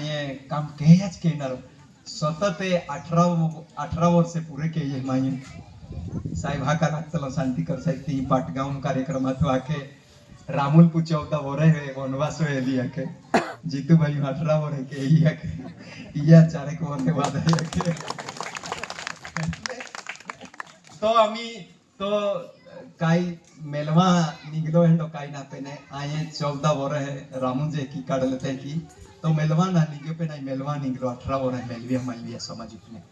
ये काम कहेच कहणार सतत 18 वर्षे पुरे केले माये साहेब हाका लागतलो शांतीकर साहेब ती पाटगाव कार्यक्रमात वाके रामुल पूछवता वरे वनवास एली आके जीतू भाई 18 वरे के या चारेक वरे वादा के तो आम्ही तो काही मेलवा निघलो हेंडो काही ना पेने आये 14 वरे रामुजे की काढले ते की तो मेलवा ना निघ्यो पे नाही मेलवा निघलो 18 वरे मेलविया समाजिकने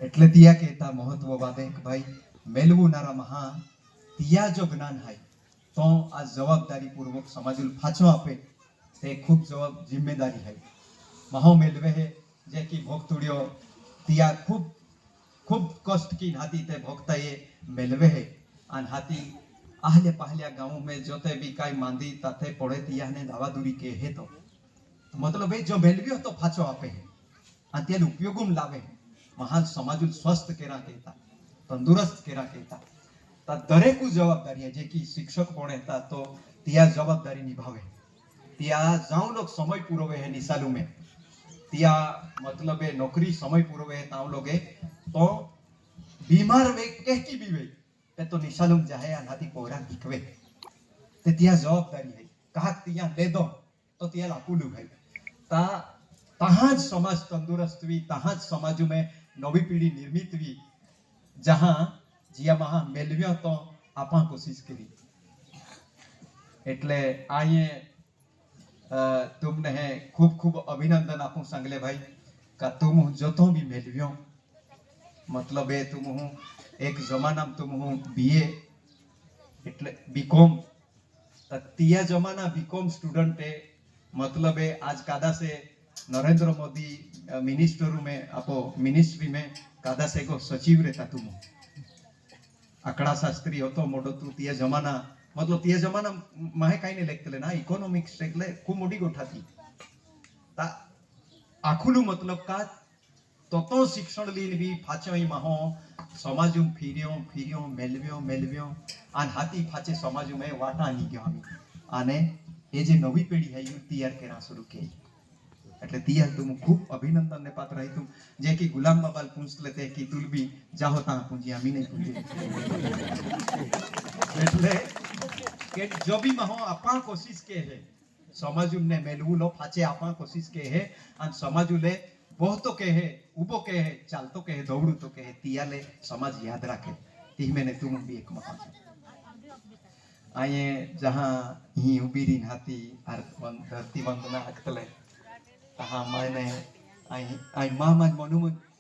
એટલે ત્યાં કહેતા મહત્વ વાદે કે ભાઈ મેલવુનારા મહા ત્યાં જો જ્ઞાન હાય તો આ જવાબદારી પૂર્વક સમાજુલ ફાછો આપે તે ખૂબ જિમ્મેદારી હાય મહો મેલવે હે જે કી ભોગતુડિયો ત્યાં ખૂબ ખૂબ કષ્ટ की हाथी ते भोगता ये मेलवे है आन हाथी आहले पहले गांव में जोते भी काई मांदी ताते पड़े तिया ने दावादूरी के है तो मतलब है जो मेलवियो तो फाछो आपे है आते उपयोगम लावे है महान समाजुल स्वस्थ केरा कहता तंदुरुस्त केरा कहता ता दरेकू जवाबदारी है जे की शिक्षक कोणे ता तो तिया जवाबदारी निभावे तिया जाऊं लोग समय पुरवे है निसालू में तिया मतलब है नौकरी समय पुरवे है ताऊ लोगे तो बीमार वे कह की भी वे ते तो निसालू जाए अनादि पोरा दिखवे ते तिया जवाबदारी है कहा तिया ले दो तो तिया लापुलू है ता तहाज समाज तंदुरुस्त हुई तहाज समाज में नवी पीढ़ी निर्मित हुई जहां जिया महा मेलव्यो तो आपा कोशिश करी એટલે आये तुमने है खूब खूब अभिनंदन आपू सांगले भाई का तुम जो तो भी मेलव्यो मतलब है तुम हूँ एक जमाना तुम हूँ बीए એટલે बीकॉम तिया जमाना बीकॉम स्टूडेंट है मतलब है आज कादा से नरेंद्र मोदी मिनिस्टर में आपो मिनिस्ट्री में कादा से को सचिव रहता तुम आकड़ा शास्त्री हो तो मोटो तू तिया जमाना मतलब तिया जमाना माहे काई ने लेखतले ना इकोनॉमिक्स એટલે खूब मोटी गोठाती ता आखुलू मतलब का तो शिक्षण लीन भी फाचोई माहो समाजु फिरियो मेलव्यो आन हाथी फाचे समाजु में वाटा नी गयो हमी आने ये जे नवी पेढ़ी है यू तैयार केरा शुरू के એટલે તૈયાર તું ખૂબ અભિનંદનને પાત્ર હે તું જે કે ગુલામ બાબાલ પૂછ લેતે કે તુલ भी જાહો તા પૂંજી આમી નહીં પૂંજી એટલે કે જો भी મહો આપા કોશિશ કે હે સમાજુને મેલવું લો ફાચે આપા કોશિશ કે હે અને સમાજુલે બહતો કે હે ઉબો કે હે ચાલતો કે હે દોડું તો કે હે તિયાલે સમાજ યાદ રાખે તી મેને તું भी एक महा आये जहां ही उबी रीन हाथी धरती वंदना अखतले हाँ मैंने आई मामा मनु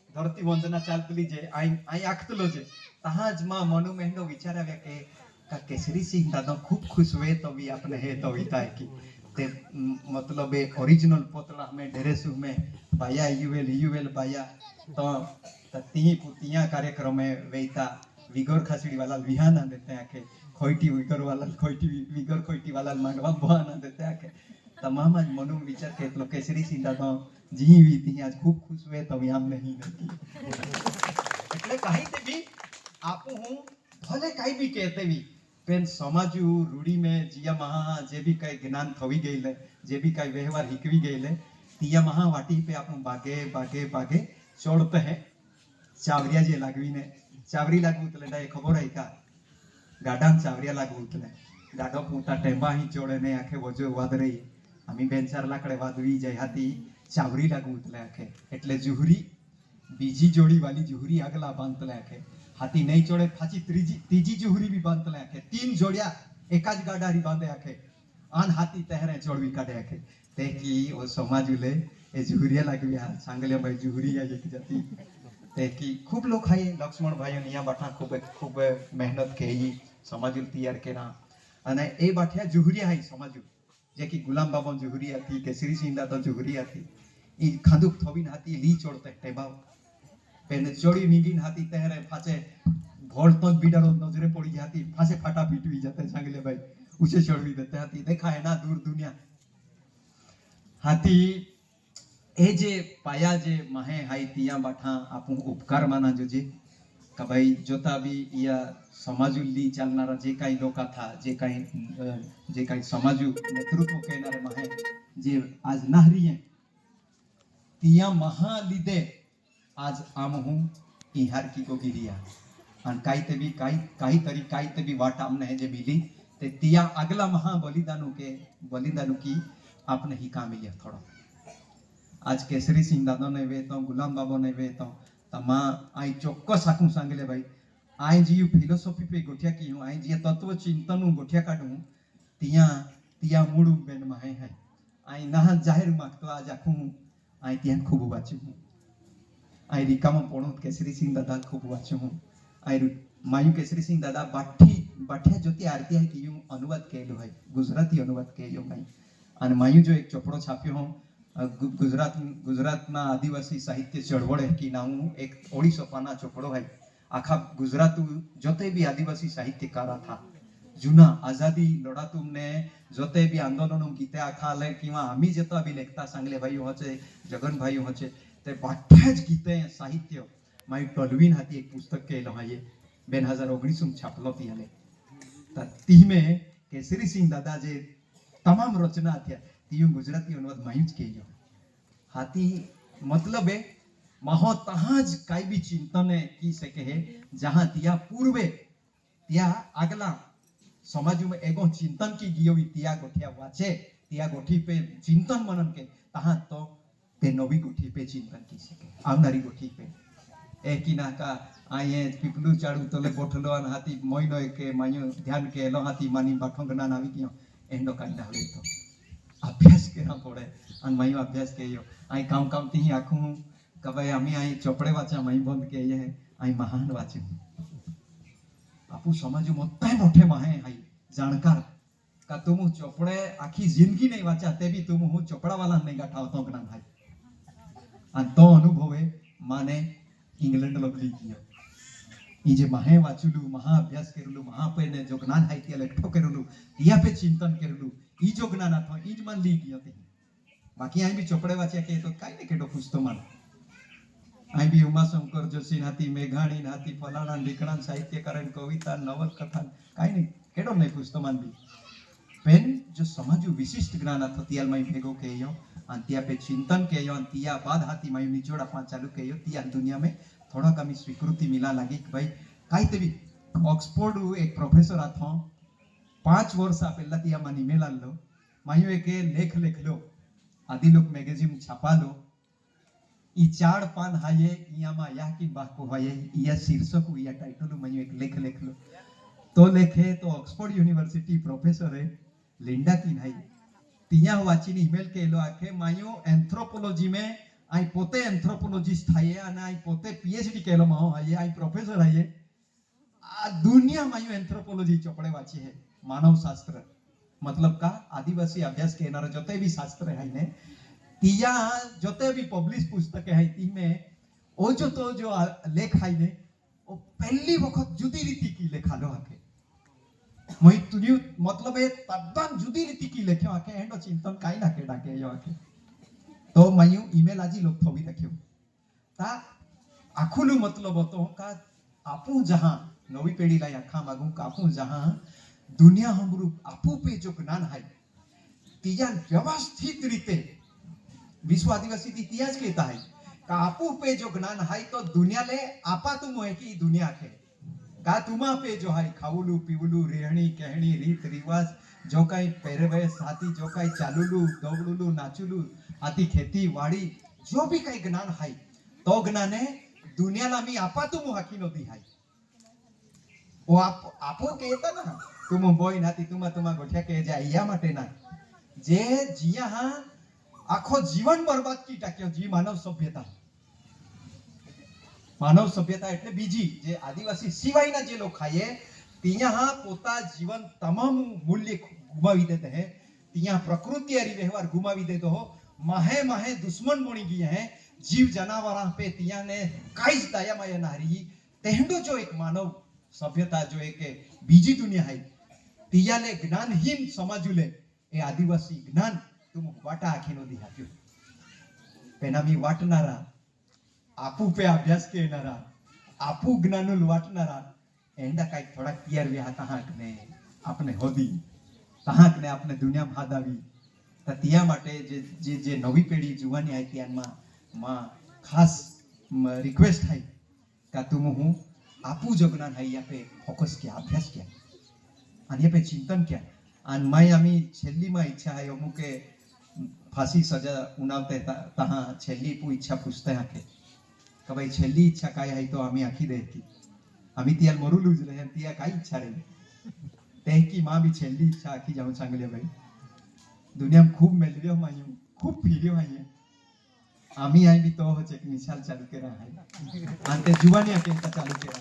धरती वंदना चालतली जे आई आखतलो जे तहाज मा मनु मेंडो विचाराव्या के का केसरी सिंह दादा खूब खुश हुए तो भी अपने है तो विताय की ते मतलब ए ओरिजिनल पोतला में ढेरेसु में बाया यूएल बाया तो ती पुतिया कार्यक्रम में वेता विगोर खासड़ी वाला विहाना देते हैं के खोईटी विगोर वाला खोईटी वाला मांगवा बहाना देते हैं के तमाम आज मनु विचार के तो केसरी सीधा तो जीवी थी आज खूब खुश हुए तो हम नहीं की એટલે કાઈ તે भी आपू हूं भले काई भी कहते भी पेन समाजू रूढ़ी में जिया महा जे भी काई ज्ञान थवी गईले जे भी काई व्यवहार हिकवी गईले तिया महा वाटी पे आपू बागे छोड़ते हैं चावरिया जे लागवी ने चावरी लागू तले डाय खबर है का गाडान चावरिया लागू तले गाडो पूता टेंबा ही जोड़े ने आखे वजो वाद रही आम्ही बेंचार लाकडे वादवी जय हाथी चावरी लागू उतले आखे એટલે जुहरी बीजी जोड़ी वाली जुहरी अगला बांधतले आखे हाथी नहीं चोड़े फाची तीजी जुहरी भी बांधतले आखे 3 जोड़िया एकाज गाडारी बांधे आखे आन हाथी तहरे जोड़वी काढे आखे ते की ओ समाजुले ए जुहरिया लागविया सांगले भाई जुहरी या एक जाती ते की खूब लोग हाय लक्ष्मण भाई निया बाठा खूब मेहनत केई समाजुल तैयार केरा अने ए बाठिया जुहरिया हाय समाजु जे की गुलाम बाबा जुहरिया थी केसरी सिंह दादा जुहरिया थी ई खादुक थोबिन हाथी ली छोड़ते टेबाव पेन चोड़ी नींदीन हाथी तहरे फाचे भोल तो बीडारो नजरे पड़ी जाती फासे फाटा पीटवी जाते सांगले भाई उसे छोड़वी देते हाथी देखा है ना दूर दुनिया हाथी ए जे पाया जे माहे हाई तिया बाठा आपू उपकार माना जो जे का भाई जोता भी या समाजुली चालनारा जे काही लोका था जे काही समाजू नेतृत्व करणारे माहे जे आज नाहरी है तिया महा लीधे आज आम हूँ इहार की को गिरिया आणि काही तरी वाट आमने है जे मिली ते तिया अगला महा बलिदानु की आपने ही का मिलिया थोड़ा आज केसरी सिंह दादा ने वे तो गुलाम बाबा ने वे तो तमा आई चोक्कस आखू सांगले भाई आई जी फिलोसॉफी पे गोठिया की हूँ आई जी तत्व चिंतन गोठिया काढू तिया तिया मूड बेन माहे है आई ना जाहिर मागतो आज आखू आई तिया खूब वाचू हूँ आई रिकामा पोणोत केसरी सिंह दादा खूब वाचू हूँ आई मायू केसरी सिंह दादा बाठिया ज्योति आरती है की अनुवाद केलो है गुजराती अनुवाद केलो माई અને માયુ જો એક ચોપડો છાપ્યો હું ગુજરાતના આદિવાસી સાહિત્ય ચળવળ કી નામું એક 150 પાના ચોપડો है આખા ગુજરાત જોતે બી આદિવાસી સાહિત્યકારા था જૂના આઝાદી લડાતુમને જોતે બી આંદોલનો ગીતે આખા લે કિંवा आम्ही जता बी लेखता सांगले भाईઓ હશે જગન ભાઈઓ હશે તે બાઠા જ ગીતે સાહિત્ય માયુ ટોલવીન હતી એક પુસ્તક કે લહાયે 2019 માં છાપલો તી હલે તીમે કેસરી સિંહ દાદા જે તમામ રચના થયા તીયું ગુજરાતી અનુવાદ માયું જ કહેજો હાથી मतलब है महो तहाज काई भी चिंतन की सके है जहां तिया पूर्वे तिया अगला समाज में एगो चिंतन की गियो तिया गोठिया वाचे तिया गोठी पे चिंतन मनन के तहां तो ते नवी गोठी पे चिंतन की सके आवनारी गोठी पे एकीना का आये पीपलू चाड़ू तले बोठलो अन हाथी मोइनो के मायो ध्यान के लो हाथी मानी बाठोंगना नावी कियो एंडो कांडा होले तो अभ्यास केरा पड़े अन मायो अभ्यास केयो आई काम काम ती आखू कबे आमी आई चोपड़े वाचा माई बंद के ये आई महान वाचे आपू समाज मोठे मोठे माहे आई जानकार का तुम चोपड़े आखी जिंदगी नहीं वाचा ते भी तुम हूँ चोपड़ा वाला नहीं गाठाव तो ज्ञान भाई अन तो अनुभवे माने इंग्लैंड लगली किया ई जे माहे वाचुलू महा अभ्यास करेलू महा पे ने जो ज्ञान है तिया लेखो करेलू तिया पे चिंतन करेलू ई जो ज्ञान था ई ज मान ली गयो ते बाकी आई भी चोपड़े वाचा के तो काई ने केडो पुस्तक मान आई भी उमा शंकर जोशी नाती मेघाणी नाती फलाना ढीकणा साहित्यकार कविता नवल कथा काई ने केडो ने पुस्तक मान भी पेन जो समाज विशिष्ट ज्ञान था तिया मई भेगो केयो अन तिया पे चिंतन केयो अन तिया बाद हाथी मई निचोड़ा पांच चालू केयो तिया दुनिया में थोड़ा कमी स्वीकृति मिला लगी कि भाई काई तेवी ऑक्सफोर्ड एक प्रोफेसर आथो 5 वर्ष पहला तिया मानी मेला लो मायो एक लेख लिख लो आदिलोक मैगजीन छापा लो ई 4 पान हाये इयामा या की बाको हाये इया शीर्षक इया टाइटल मायो एक लेख लिख लो तो लेखे तो ऑक्सफोर्ड यूनिवर्सिटी प्रोफेसर है लिंडा की भाई तिया वाचीनी ईमेल केलो आखे मायो एंथ्रोपोलॉजी में आई पोते एंथ्रोपोलॉजिस्ट हाये અને आई पोते पीएचडी केलो माहो हाये आई प्रोफेसर हाये आ दुनिया मायो एंथ्रोपोलॉजी चोपड़े वाची है मानव शास्त्र मतलब का आदिवासी अभ्यास केनारा जोते भी शास्त्र है ने तिया जोते भी पब्लिश पुस्तक है ती में ओ जो तो जो लेख है ने ओ पहली वक्त जुदी रीति की लेखालो आके मई तुनियो मतलब है तद्दन जुदी रीति की लेख्यो आके एंडो चिंतन काई ना केडा के यो आके तो मायू ईमेल आजी लोग थोबी रख्यो ता आखुलू मतलब तो का आपू जहां नवी पेढ़ी ला आखा मागू कापू जहां दुनिया हमरु आपू पे जो ज्ञान है तिया व्यवस्थित रीते विश्व आदिवासी ती तियाज कहता है का आपू पे जो ज्ञान है तो दुनिया ले आपा तुम है की दुनिया के का तुमा पे जो है खावलू पीवलू रेहणी कहणी रीत रिवाज जो कई पहरवेश साथी जो कई चालुलू दौड़ुलू नाचुलू आती खेती वाड़ी जो भी कई ज्ञान है तो ज्ञाने दुनिया ला मी आपा तुम हाकी नो दी है ओ आपो कहता ना तुम बोय नाती तुमा गोठिया के जा या माटे ना जे जिया हा आखो जीवन बर्बाद की टाक्यो जी मानव सभ्यता એટલે બીજી જે આદિવાસી સિવાયના જે લોકો ખાયે तिया हा पोता जीवन तमाम मूल्य गुमावी देते हैं तिया प्रकृति आरी व्यवहार गुमावी देते हो माहे माहे दुश्मन बनी गए हैं जीव जनावर पे तिया ने काईज दया माया नारी तेहंडो जो एक मानव सभ्यता जो एक बीजी दुनिया है तिया ले ज्ञानहीन समाजुले ए आदिवासी ज्ञान तुम वाटा आखीनो दिहात्यो पेनामी वाटनारा आपू पे अभ्यास केनारा आपू ज्ञानुल वाटनारा एंडा काई थोड़ा क्लियर वे तहाक ने आपने होदी तहाक ने आपने दुनिया भादावी त तिया माटे जे जे जे नवी पेढ़ी जुवानी आई त्यान मा માં ખાસ રિક્વેસ્ટ થાય કે તું હું આપू जो ज्ञान है यहाँ पे फोकस किया अभ्यास किया आणि यहाँ पे चिंतन किया आणि माई आम्ही छेल्ली मा इच्छा है अमुके फांसी सजा उनावते तहा छेल्ली पू इच्छा पूछते हैं કે ભાઈ છેલ્લી ઈચ્છા કાંઈ હોય તો અમે આખી દે હતી અમે ત્યાં મરુલું જ રહે ત્યાં કાંઈ ઈચ્છા રહી તે की માં બી છેલ્લી ઈચ્છા આખી જાઉં ચાંગલે ભાઈ દુનિયામાં ખૂબ મેળવ્યો માયું ખૂબ ફીર્યો અહીંયા आम्ही आई भी तो एक मिसाल चालू केला आहे आणि ते जुवानी अकेलता चालू केला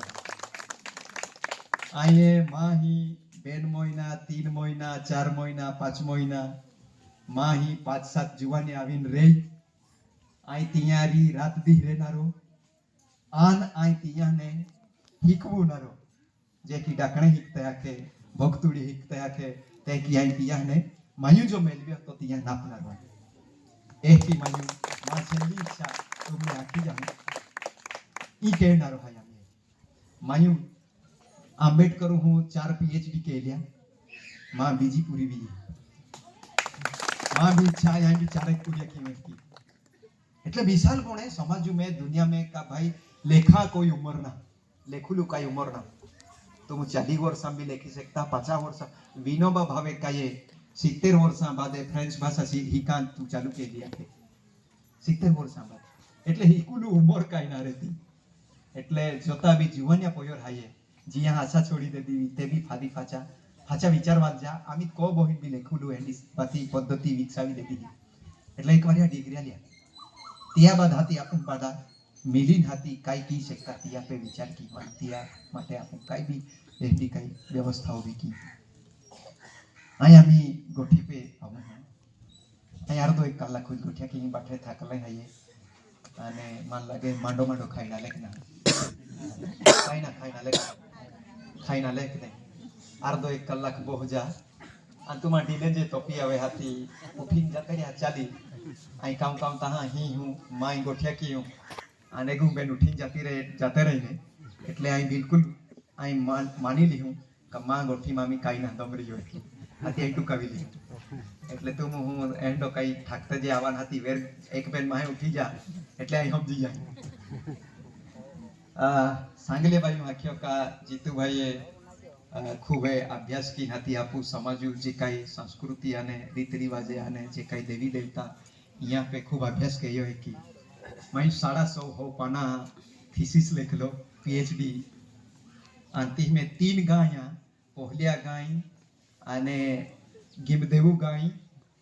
आये माँ ही 2 महीना 3 महीना 4 महीना 5 महीना माँ ही 5-7 जुवानी आवीन रे आई तियारी रात दी રહેનારો આન आई तियाने हिकवुनारो जे की डाकणे हिकते आके भक्तुडी हिकते आके ते की आई तियाने मायू जो मेलव्यो तो तिया नापनारो ए की मायू माँ छेल्ली इच्छा तुम्ही आखी जाऊन ई कहणारो हाय आम्ही मायू आंबेडकर हूँ 4 PhD केल्या माँ बीजी पूरी बीजी माँ भी इच्छा यहाँ भी 4 पूरी की की એટલે વિશાલ કોણ હે સમાજ में दुनिया में का भाई लेखा कोई उम्र ना लेखुलू काई उम्र ना तो હું 40 વર્ષ બી લેખી શકતા 50 વર્ષ વિનોબા ભાવે કાયે 70 વર્ષ બાદ ફ્રેન્ચ ભાષા હિકાન તું ચાલુ કે દિયા કે 70 વર્ષ બાદ એટલે હિકુલુ ઉંમર કાઈ ના રહેતી એટલે જોતા બી જીવન્યા પોયોર હાયે જીયા આશા છોડી દેતી તે બી ફાદી ફાચા વિચારવા જા આમી કો બોહિન બી લેખુલુ એની પતિ પદ્ધતિ વિકસાવી દેતી એટલે એકવાર આ ડિગ્રી આલ્યા ત્યાં બાદ હાથી આપણ પાડા મિલીન હાથી કાઈ કી શકતા ત્યાં पे विचार की ત્યાં માટે આપણ કાઈ બી એની કાઈ વ્યવસ્થા હોવી की અહીં આમી ગોઠી पे આવું અહીં અડધો 1 કલાક કોઈ ગોઠ્યા કે બાઠે થાકલે હાયે અને માન લાગે માંડો માંડો ખાઈ ના લેક ના ખાઈ ના લેક ને અડધો 1 કલાક બોહજા અંતુમાં ઢીલે જે ટોપી આવે હાથી ઉઠીને જતા રહ્યા ચાલી आई काम काम तहा ही हूँ माई गोठिया की हूँ आने को बेन उठी जाते रही ने એટલે आई बिल्कुल आई मानी ली हूँ कि माँ गोठी मामी काई ना दमरी हो आती आई टुकावी ली એટલે તો હું એન્ડો કાઈ ઠાકતે જે આવવાન હતી વેર એક બેન માહે ઉઠી जा એટલે आई સમજી જાય सांगले भाई आख्यो का जीतू भाई खूब अभ्यास की हाथी आपू समाजू जे काई संस्कृति आने रीति रिवाजे आने जे काई देवी देवता यहाँ पे खूब अभ्यास किया है कि मैं 150 हो पाना थीसिस लिख लो PhD अंतिम में 3 गायां पोहलिया गाय आने गिमदेवु गाय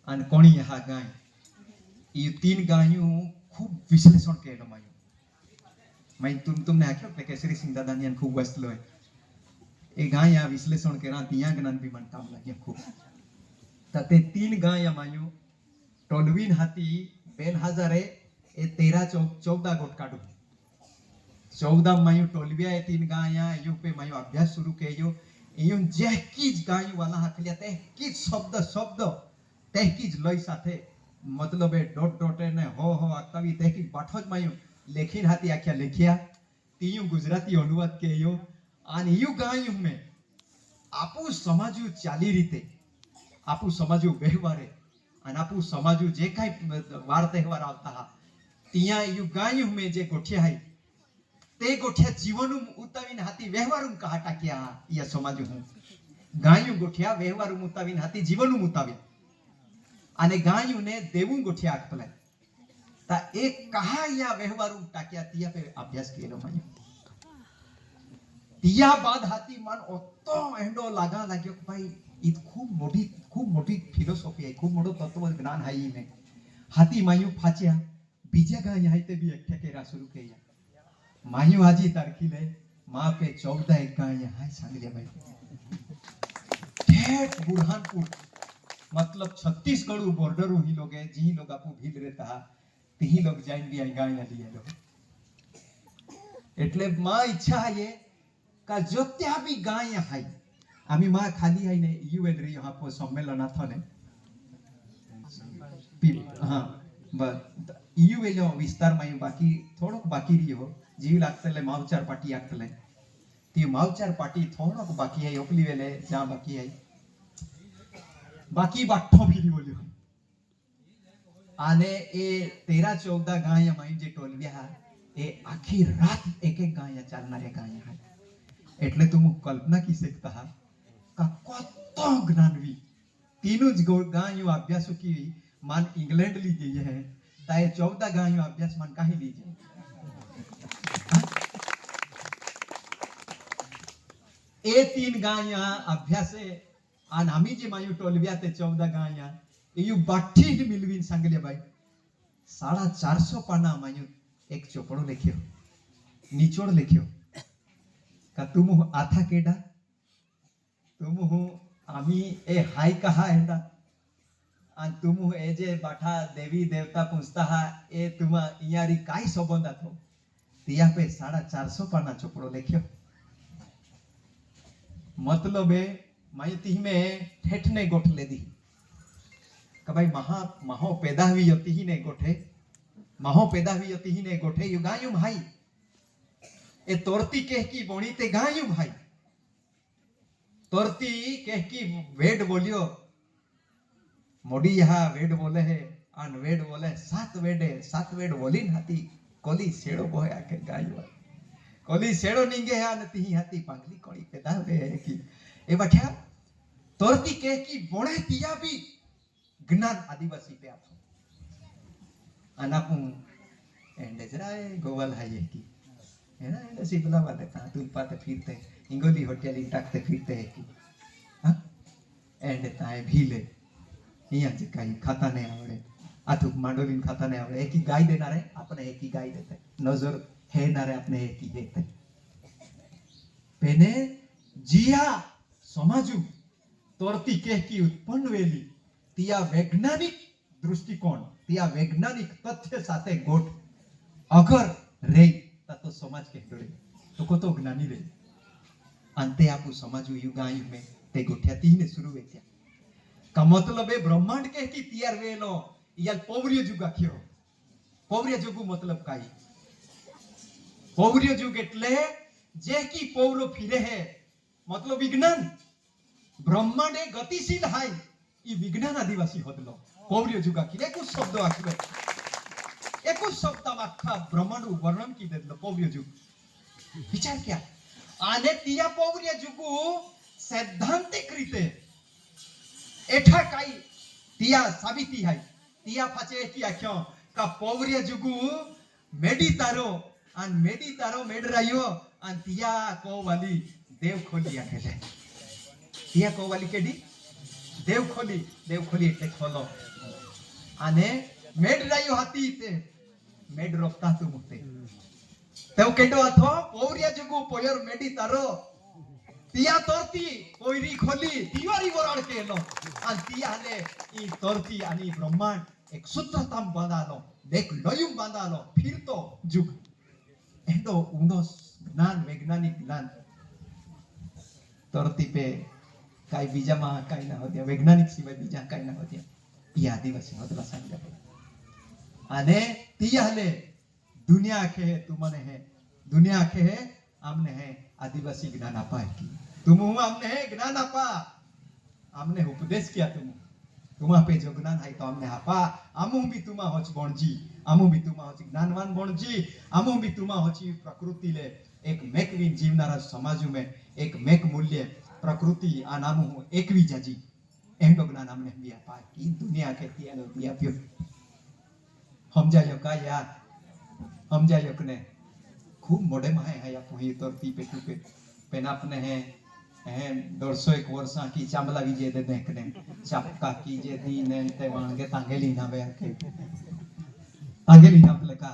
आने कोणी यहाँ गाय ये 3 गायों खूब विश्लेषण केलो मैं तुमने आख्यो पे केसरी सिंह दादानियन खूब वस्तलो है ए गाया विश्लेषण केरा तिया ज्ञान भी मन काम लागे खूब तते 3 गाया मायो टोलवीन हाथी 2000 ए 13-14 गोट काढू 14 मायू टोलविया ए 3 गाया यो पे मायू अभ्यास शुरू केयो एयो जेकीज गायू वाला हाकलिया ते कीज शब्द तेकीज लय साथे मतलब ए डॉट ने हो आकावी तेकीज बाठोज मायू लेखिन हाथी आख्या लेखिया तीयू गुजराती अनुवाद केयो आणि यू गायू में आपू समाजू चाली रीते आपू समाजू व्यवहारे અને આપું સમાજુ જે કાઈ વાર તહેવાર આવતા ત્યાં યુ ગાયું में જે ગોઠિયા hay તે ગોઠિયા જીવનું ઉતાવીને હાથી વ્યવહારું કહા ટાક્યા યા સમાજુ હું ગાયું ગોઠિયા વ્યવહારું ઉતાવીને હાથી જીવનું ઉતાવી અને ગાયુંને દેવું ગોઠિયા આખલે તા એક કહા યા વ્યવહારું ટાક્યા ત્યાં पे અભ્યાસ કેલો મને ત્યાં બાદ હાથી મન ઓતો એંડો લાગા लाग्यो કે ભાઈ इत खूब मोटी फिलोसॉफी है खूब मोटो तत्व ज्ञान है में हाथी मायू फाच्या बीजा गाय है ते भी एकठे केरा शुरू किया मायू हाजी तारखी ले मां पे 14 एक गाय है सांगले भाई ठेठ बुरहानपुर मतलब 36गढ़ बॉर्डर ही लोग है जी लोग आपू भील रहता ती लोग जाइन भी आई गाय लिए लोग એટલે માં ઈચ્છા है का जोत्या भी गाय है आम्ही मा खाली आहे ने यूएल री यहाँ पर सम्मेलन आथने हाँ बस यूएल विस्तार में बाकी थोड़ो बाकी रियो जीव लागतले मावचार पार्टी आगतले ती मावचार पार्टी थोड़ो बाकी है ओपली वेले जहाँ बाकी है बाकी बाठो भी बोलियो आने ए 13-14 गाया माई जे टोलव्या ए आखी रात एक एक गाया चालणाऱ्या गाया हाय એટલે તું કલ્પના કી શકતા કા કત જ્ઞાનવી तीनों गायों अभ्यास की मान इंग्लैंड लीजिए है ताए 14 गायों अभ्यास मान काहे लीजिए ए 3 गाया अभ्यास आन आम्ही जे मायू टोलव्या ते 14 गाया एयू बाठी मिलवीन सांगले भाई 450 पाना मायू एक चोपड़ो लिख्यो निचोड़ लिख्यो का तुम आथा केडा तुम हूँ आम्ही ए हाय कहा हेता आणि तुम ए जे बाठा देवी देवता पूछता हा ए तुम इयारी काय संबंध आथो तिया पे 450 पाना चोपड़ो लिख्यो मतलब ए माहिती में ठेठ ने गोठ ले दी का भाई महो पैदा हुई होती ही ने गोठे महो पैदा हुई होती ही ने गोठे यु गायु भाई ए तोरती कह की बोणी ते गायु भाई तोरती कह की वेड बोलियो मोडी यहाँ वेड बोले है आन वेड बोले 7 वेड बोली हाथी कोली सेड़ो बोहे आके गायु कोली सेड़ो निंगे है आन ती हाथी पांगली कोली पैदा हुए है की ए बठा तोरती कह की बोणे तिया भी ज्ञान आदिवासी पे आपो अनापू एंडे जराए गोवल है ये की है ना एंडे सिबला वाले ता तुल पाते फिरते इंगोली होटल टाकते फिरते है की हां एंडे ताए भीले यहाँ जे काई खाता नहीं आवड़े आथुक मांडोलीन खाता नहीं आवड़े एक ही गाय देना रे अपने एक ही गाय देते नजर है ना रे अपने एक ही देते पेने जिया समाजू तोरती कह की उत्पन्न वेली तिया वैज्ञानिक दृष्टिकोण तिया वैज्ञानिक तथ्य साथे गोठ अगर रे तो समाज के रे तो को तो ज्ञानी रे अंते आपु समाजू युगायु में ते गोठ्या तीने शुरू वे क्या का मतलब है ब्रह्मांड के की तैयार वेलो या पौर्य जुग आख्यो पौर्य जुग मतलब काई पौर्य जुग એટલે जे की पौरो फिरे है मतलब विज्ञान ब्रह्मांड ए गतिशील है ई विज्ञान आदिवासी होदलो पौर्य जुग आखी एक शब्द आखी एक शब्द आखा ब्रह्मांड वर्णन की देलो पौर्य जुग विचार क्या आने तिया पौर्य जुग सैद्धांतिक रीते एठा काई तिया साबिती है तिया फाचे की आख्यो का पौर्य जुग मेडी तारो मेडरायो अन तिया को वाली देव खोली आखे है तिया को वाली केडी देव खोली એટલે ખોલો અને મેડ રાયો હતી તે મેડ રોકતા તું મુતે તેઓ કેડો હતો પૌર્ય જુગુ પોયર મેડી તારો તિયા તોરતી કોઈરી ખોલી દિવારી વરાળ કેલો અને તિયાને ઈ તોરતી અને બ્રહ્માંડ એક સૂત્રતામ બાંધાલો એક લયુમ બાંધાલો ફિરતો જુગ એનો ઊંડો જ્ઞાન વૈજ્ઞાનિક જ્ઞાન તોરતી पे काई बीजा मा काई ना होत्या वैज्ञानिक सिवाय बीजा काई ना होत्या ये आदिवासी होतला सांगले आने तियाले दुनिया के है तुमने है दुनिया के है हमने है आदिवासी ज्ञान आपा की तुम हमने है ज्ञान आपा हमने उपदेश किया तुम पे जो ज्ञान है तो हमने आपा अमु भी तुमा होच बोणजी अमु भी तुमा होच ज्ञानवान बोणजी अमु भी तुमा होची प्रकृति ले एक मेकविन जीवनारा समाज में एक मेक मूल्य प्रकृति आ नाम एकवी जाजी एंडो ज्ञान हमने दिया पा की दुनिया के तियालो दिया प्यो समझायो का या समझायो कने खूब मोडे में है या पोही तोरती पे टूपे पेन अपने है 150 वर्षा की चांबला विजय दे देखने चापका की जे दी ने ते वांगे तांगेली ना वे के तांगेली ना प्लका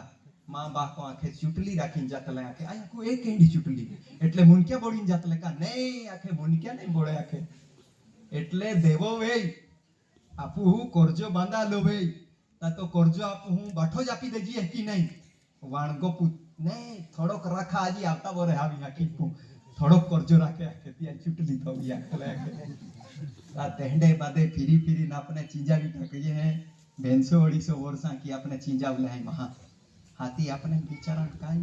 मां बाको आखे चुटली राखीन जातले आखे आ को एक केडी चुटली એટલે મુનક્યા બોડીન જાતલે કા નહીં આखे મુનક્યા નહીં બોળે આखे એટલે દેવો વે આપુ હું કરજો બાંધા લો વે તા તો કરજો આપુ હું બાઠો જ આપી દેજી હકી નહીં વાણગો પૂત નહીં થોડોક રાખા આજી આવતા બોરે આવી આખી થોડોક કરજો રાખે આखे ત્યાં ચુટલી તો આખલે આखे તા તેંડે બાદે ફીરી ના આપણે ચીંજાવી ઠકીએ હે 250 વર્ષા की આપણે ચીંજાવલે હે મહા हाथी अपने बिचारा काई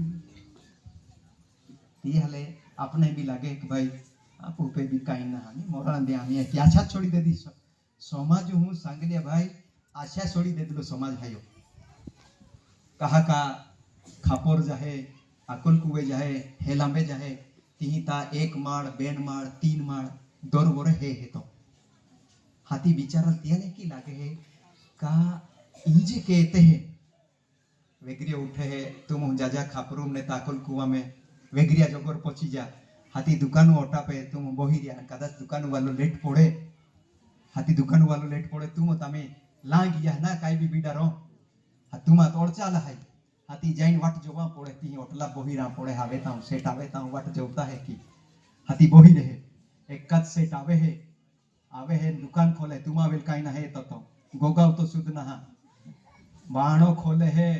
ती हले अपने भी लगे कि भाई आप पे भी काई ना हमें मोरण दे हमें क्या छा छोड़ी दे दी समाज हूं सांगले भाई आशा छोड़ी देतलो समाज हायो कहा का खापोर जाहे अकुल कुवे जाहे हेलांबे जाहे तिही ता एक माड़ बेन माड़ तीन माड़ दौर बोरे हे तो हाथी बिचारा तियाने की लागे है का इंजे कहते हैं वेगरिया उठे है तुम जाजा खापरूम ने ताकुल कुआ में वेगरिया जोगर पहुंची जा हाथी दुकान ओटा पे तुम बोही रिया कदाच दुकान वालो लेट पड़े हाथी दुकान वालो लेट पड़े तुम तमे लाग गया ना काई भी बीडारो तुम तोड़ चाला है हाथी जाइन वाट जोवा पड़े ती ओटला बोही रा पड़े हावे ताऊ सेट आवे ताऊ वाट जोता है कि हाथी बोही रहे एक कद सेट आवे है दुकान खोले तुम आवेल काई ना है तो गोगाव तो सुध ना बाणो खोले है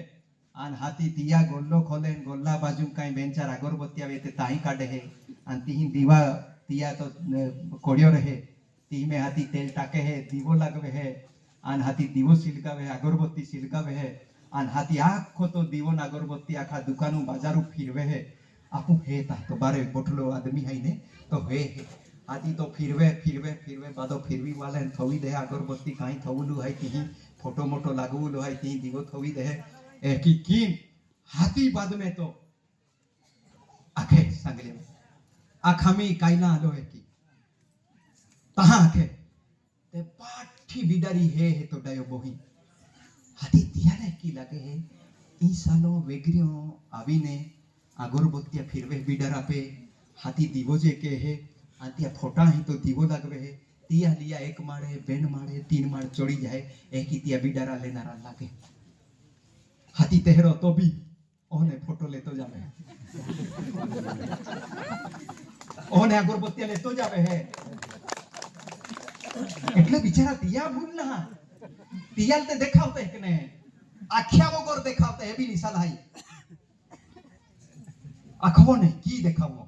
आन हाथी दिया गोल्लो खोले गोल्ला बाजू काई बेंचार अगरबत्ती आवे ते ताई काढे है आन ती दीवा दिया तो कोड़ियो रहे ती में हाथी तेल टाके है दीवो लगवे है आन हाथी दीवो सिलकावे है अगरबत्ती सिलकावे है आन हाथी आखो तो दीवो ना अगरबत्ती आखा दुकानु बाजारू फिरवे है आपू हे ता तो बारे बोटलो आदमी है ने तो हे हाथी तो फिरवे बादो फिरवी वाले थवी दे अगरबत्ती काई थवलू है ती फोटो मोटो लागवलो है ती दीवो थवी दे ए की हाथी बाद में तो आखे सांगले आखामी काईला आलो है की तहा आखे ते पाठी बिडारी है तो डायो बोही हाथी तियाने की लगे है ई सालो वेगरियो आवीने अगरबत्तिया फिरवे बिडारा पे हाथी दीवो जे के है आतिया फोटा ही तो दीवो लगवे है तिया लिया एक माड़े बेन माड़े तीन माड़ चढ़ी जाए एक ही तिया बिडारा लेनारा लागे हाथी तेहरो तो भी ओने फोटो लेतो जावे ओने अगरबत्तिया लेतो जावे है એટલે બિચારા તિયા ભૂલ ના તિયાલ તે દેખાવતે કે ને આખ્યા વગર દેખાવતે એ બી નિશાલ હાઈ આખવો ને કી દેખાવો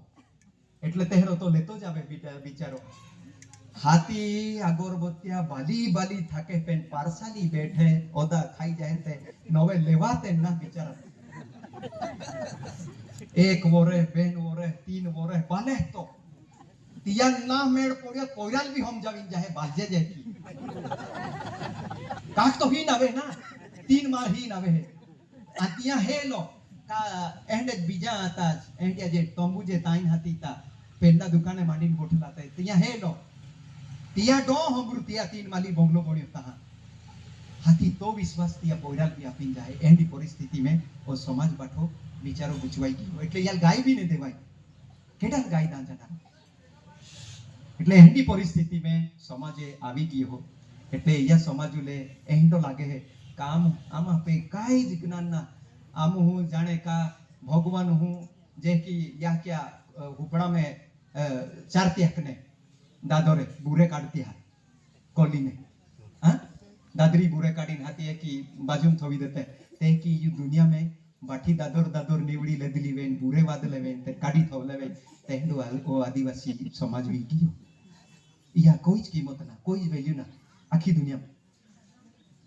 એટલે તેહરો તો લેતો જ આવે બિચારો હાથી અગરબત્તિયા બાલી બાલી થાકે પેન પારસાલી બેઠે ઓદા ખાઈ જાય તે નવે લેવાતે ના બિચારા એક વોરે બેન વોરે तीन वोरे बाले तो तिया ना मेड़ पोड़िया कोयराल भी हम जाविन जाहे बाजे जेकी काक तो ही नवे ना तीन मार ही नवे है आतिया हे लो का एंड बीजा आता एंड जे तंबू जे ताइन हाती ता पेंडा दुकाने मांडीन गोठलाता तिया हे लो तिया डो हमरु तिया तीन माली बोंगलो पड़ियो ता हाथी तो विश्वास तिया कोयराल भी आपीन जाए एंडी परिस्थिति में ओ समाज बाठो विचारो गुचवाई गयो એટલે યાર ગાય भी ने देवाय केडा गाय ना जाना એટલે એની પરિસ્થિતિ में समाजे આવી ગયો એટલે યા સમાજુલે એંડો લાગે હે કામ આમાં पे કાઈ જ જ્ઞાન ના આમ હું જાણે કા ભગવાન હું જે की या क्या उपड़ा में चारती हकने दादोरे बुरे काटती है कोली ने हां दादरी बुरे काटीन हाथी है कि बाजू में थोवी देते ते की यू दुनिया में बाठी दादोर निवड़ी लेदली वेन बुरे वाद लेवेन ते काडी थोव लेवे ते हिंदू ओ आदिवासी समाज वी गयो या कोई कीमत ना कोई वैल्यू ना आखी दुनिया में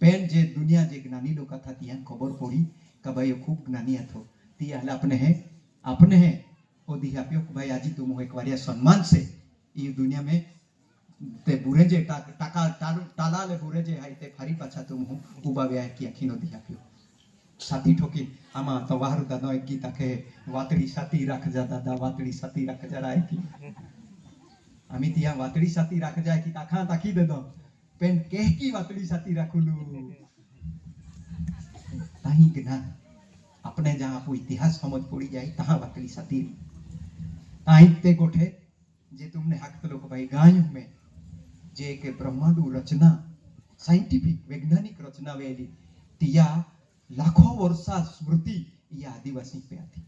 पेन जे दुनिया जे ज्ञानी लोग था तिया खबर पड़ी का भाई खूब ज्ञानी હતો तिया अपने है ओ दिहापियो भाई आजी तुम एक बार सम्मान से ये दुनिया में ते बुरे जे टाका टाला ले बुरे जे हाई ते फारी पाछा तुम हूं उबाव्या की आखीनो दिहापियो साथी ठोकी आमा तो वाहरु दानो एक गीत आखे वातड़ी साथी राख जा दादा वातड़ी साथी राख जा राय की आमी तिया वातड़ी साथी राख जाए की ताखा ताकी दे दो पेन केह की वातड़ी साथी राखुलू ताही ज्ञान अपने जहां आपको इतिहास समझ पड़ी जाए तहां वातड़ी साथी ताही ते गोठे जे तुमने हक लोग भाई गायों में जे के ब्रह्मांड रचना साइंटिफिक वैज्ञानिक रचना वेली तिया लाखों वर्षा स्मृति या आदिवासी पे आती